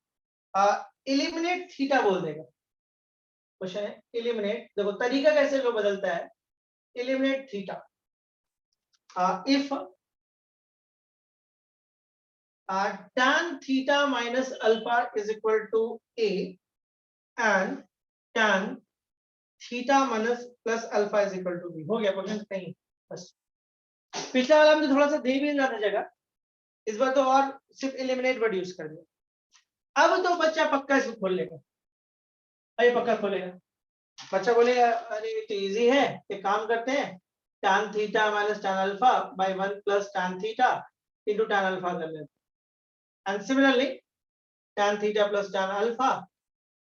एलिमिनेट थीटा बोल देगा। क्वेश्चन है एलिमिनेट, देखो तरीका कैसे लोग बदलता है। Eliminate theta if tan theta minus alpha is equal to a and tan theta minus plus alpha is equal to b। हो गया क्वेश्चन कहीं बस। पिछला वाला में थोड़ा सा दे भी ज्यादा जगह, इस बार तो और सिर्फ एलिमिनेट वर्ड यूज कर दिया। अब तो बच्चा पक्का इसको खोल लेगा, अरे पक्का खोलेगा। बच्चा बोलेगा अरे तो इजी है, एक काम करते हैं tan theta minus tan alpha by 1 plus tan theta into tan alpha कर लेते हैं। And similarly tan theta plus tan alpha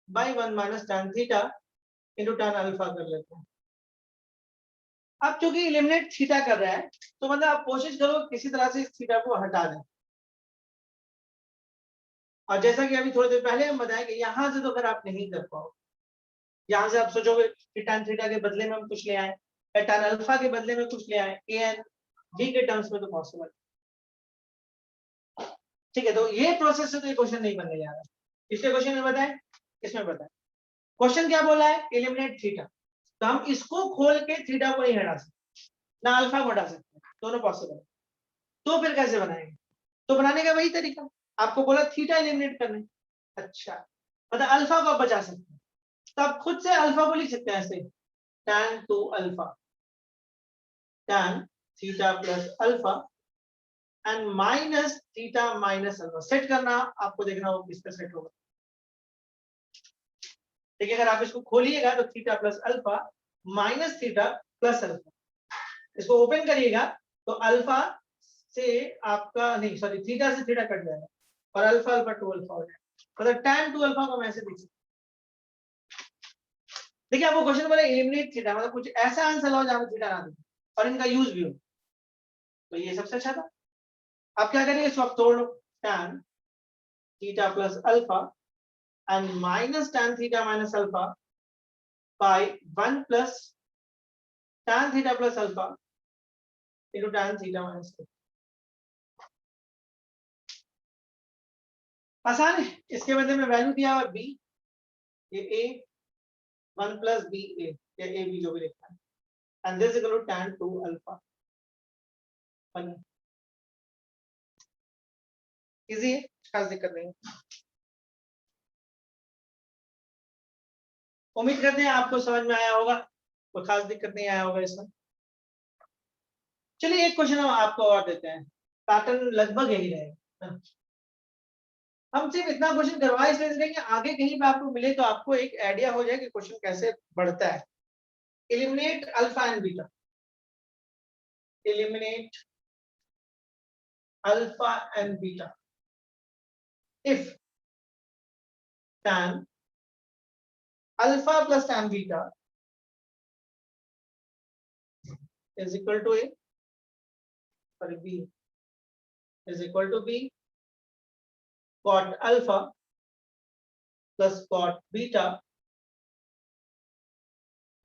by 1 minus tan theta into tan alpha कर लेते हैं। अब चूंकि एलिमिनेट थीटा कर रहा है तो मतलब आप कोशिश करो किसी तरह से इस थीटा को हटा दें। और जैसा कि अभी थोड़ी देर पहले हम बताएं कि यहां से तो अगर आप नहीं कर पाओ, यहां से आप सोचोगे कि tan थीटा के बदले में हम कुछ ले आए या tan अल्फा के बदले में कुछ ले आए a and b के टर्म्स में, तो पॉसिबल। ठीक है, तो ये प्रोसेस से तो ये क्वेश्चन नहीं बनने जा रहा। पिछले क्वेश्चन में बताएं, इसमें बताएं क्वेश्चन क्या बोला है, एलिमिनेट थीटा। तो हम इसको खोल के थीटा को नहीं हटा सकते, ना अल्फा को हटा सकते, दोनों पॉसिबल। तो फिर कैसे बनाएंगे, तो बनाने का वही तरीका, आपको बोला थीटा एलिमिनेट करने। अच्छा मतलब अल्फा को आप बचा सकते हैं, तो आप खुद से अल्फा को लिख सकते हैं ऐसे tan 2 alpha tan theta plus alpha and minus theta minus alpha. Set करना आपको देखना होगा किस पे सेट होगा। देखिए अगर आप इसको खोलिएगा तो theta plus alpha minus theta plus alpha, इसको ओपन करिएगा तो अल्फा से आपका नहीं सॉरी थीटा से थीटा कट जाएगा और अल्फा अल्फा 2 अल्फा हो जाएगा। मतलब tan 2 अल्फा को हम ऐसे लिख सकते। देखिए आपको क्वेश्चन बोला एलिमिनेट थीटा, मतलब कुछ ऐसा आंसर लाओ जहां थीटा ना दे और इनका यूज भी हो, तो ये सबसे अच्छा था। आप क्या करेंगे, इसको आप तोड़ लो, tan theta plus alpha and minus tan theta minus alpha by 1 plus tan theta plus alpha into tan theta minus alpha. आसान है, इसके बदले में वैल्यू दिया हुआ b, ये a 1 प्लस b a या a b जो भी लिखा है and this equal to tan 2 alpha. Easy है, खास दिक्कत नहीं। उम्मीद करते हैं आपको समझ में आया होगा, कोई खास दिक्कत नहीं आया होगा इसमें। चलिए एक क्वेश्चन हम आपको और देते हैं, पैटर्न लगभग यही रहेगा। हम सिर्फ इतना क्वेश्चन करवा इसलिए दे रहे हैं कि आगे कहीं पे आपको मिले तो आपको एक आइडिया हो जाए कि क्वेश्चन कैसे बढ़ता है। Eliminate alpha and beta, eliminate alpha and beta if tan alpha plus tan beta is equal to a, sorry b is equal to b, cot alpha plus cot beta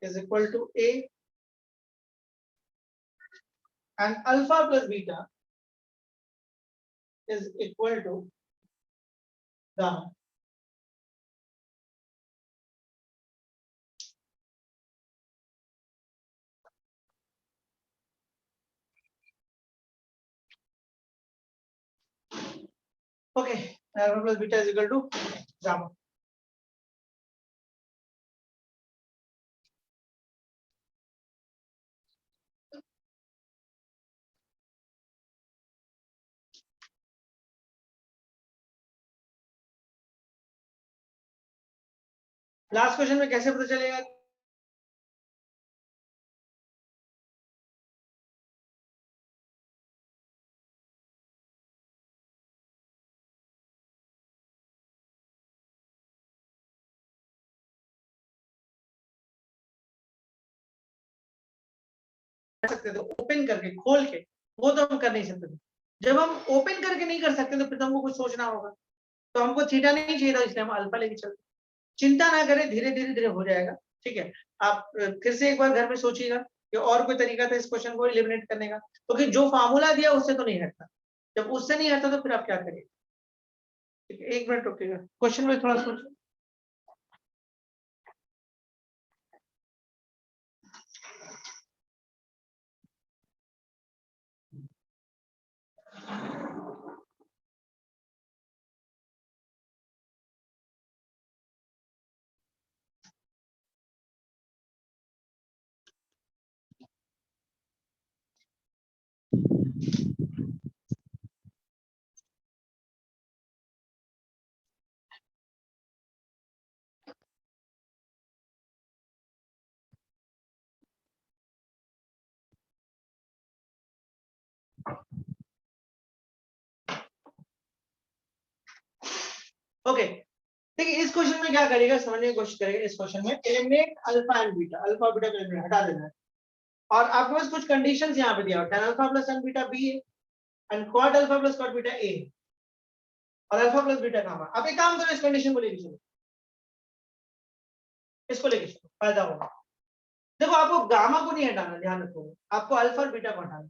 is equal to a and alpha plus beta is equal to gamma। Okay, alpha plus beta is equal to gamma. Last question में कैसे पता चलेगा? सकते थे open करके, खोल के, वो तो हम कर नहीं सकते थे। जब हम ओपन करके नहीं कर सकते तो फिर तो हमको कुछ सोचना होगा। तो हमको थीटा नहीं चाहिए था, इसलिए हम अल्फा लेके चलते। चिंता ना करें, धीरे धीरे धीरे हो जाएगा। ठीक है, आप फिर से एक बार घर में सोचिएगा कि और कोई तरीका था इस क्वेश्चन को एलिमिनेट करने का, क्योंकि तो जो फार्मूला दिया उससे तो नहीं हटता। जब उससे नहीं हटता तो फिर आप क्या करिए? ठीक है, एक मिनट रुकिएगा, क्वेश्चन में थोड़ा सोचिए। ओके, देखिए इस क्वेश्चन में क्या करेगा, समझने की कोशिश करेगा। इस क्वेश्चन में eliminate alpha and beta, alpha beta को एलिमिनेट हटा देना है। और आपके पास कुछ कंडीशंस यहाँ पे दिया है, tan alpha plus tan beta b and quad alpha plus quad beta a और अल्फा प्लस बीटा गामा। अब एक काम करो, इस कंडीशन को लेके चलो, इसको लेके चलो, फायदा होगा। देखो आपको गामा को नहीं हटाना, ध्यान रखो, आपको अल्फा और बीटा को हटाना।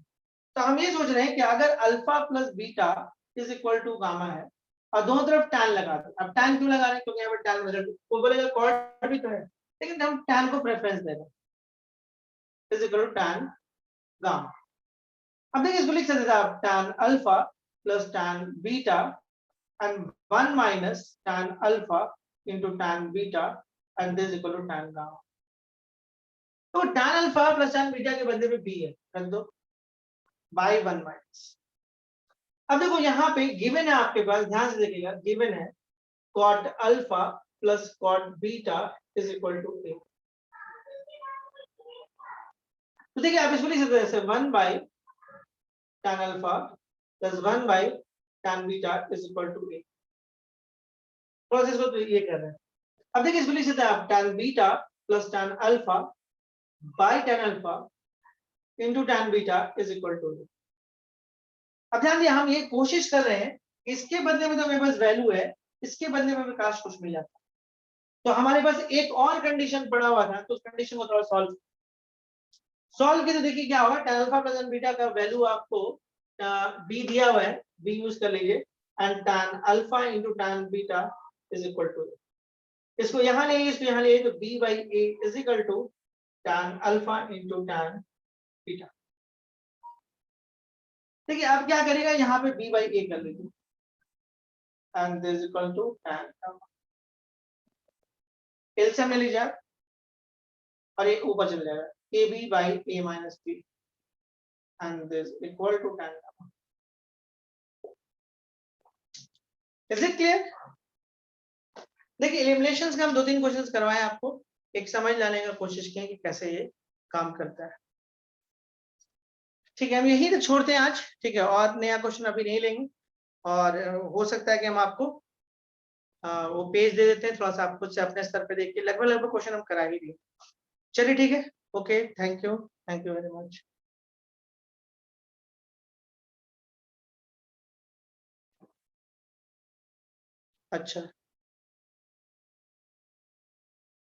तो हम ये सोच रहे हैं कि अगर alpha plus beta is equal to gamma है और दोनों तरफ tan लगा दो। अब tan क्यों लगा रहे हैं? क्योंकि यहाँ पे tan रिजल्ट, वो बोलेगा क्वाड भी तो है, लेकिन हम tan को प्रेफरेंस दे रहे हैं, is equal to tan gamma. अब देखिए इसको लिख सकते थे आप, tan alpha plus tan beta and 1 minus tan alpha into tan beta and this is equal to tan gamma। तो tan alpha plus tan beta के बदले में b है, रख दो by 1 minus। अब देखो यहाँ पे गिवन है आपके पास, ध्यान से देखिएगा, गिवन है cot alpha plus cot beta is equal to a। तो देखिए आप इसको लिख सकते हैं 1 by tan alpha plus 1 by tan beta is equal to a। Process को तो ये कर रहे हैं। अब देखिए इसको लिख सकते हैं आप tan beta plus tan alpha by tan alpha into tan beta is equal to. अब ध्यान दिए, हम ये कोशिश कर रहे हैं, इसके बदले में तो मेरे पास वैल्यू है, इसके बदले में काश कुछ मिल जाता। तो हमारे पास एक और कंडीशन पड़ा हुआ था, तो उस कंडीशन को थोड़ा सॉल्व किया तो देखिए क्या होगा। tan alpha plus tan beta का वैल्यू आपको b दिया हुआ है, b यूज कर लीजिए, and tan alpha into tan beta is equal to. इसको यहां ले, इसको यहां ले, तो b by a is equal to tan alpha into tan beta. देखिए अब क्या करेगा, यहाँ पे b by a कर लीजिए and this equal to tan gamma. LCM ले लीजिए आप और ये ऊपर चले जाएगा, ab by a minus b and this equal to tan gamma. Is it clear? देखिए एलिमिनेशंस के हम 2-3 क्वेश्चंस करवाए आपको, एक समझ लाने का कोशिश किए कि कैसे ये काम करता है। ठीक है, हम यही तो छोड़ते हैं आज। ठीक है, और नया क्वेश्चन अभी नहीं लेंगे, और हो सकता है कि हम आपको वो पेज दे देते हैं, थोड़ा सा आप खुद से अपने स्तर पे देख के लगभग क्वेश्चन हम करा ही दिए। चलिए ठीक है, okay, thank you very much. अच्छा।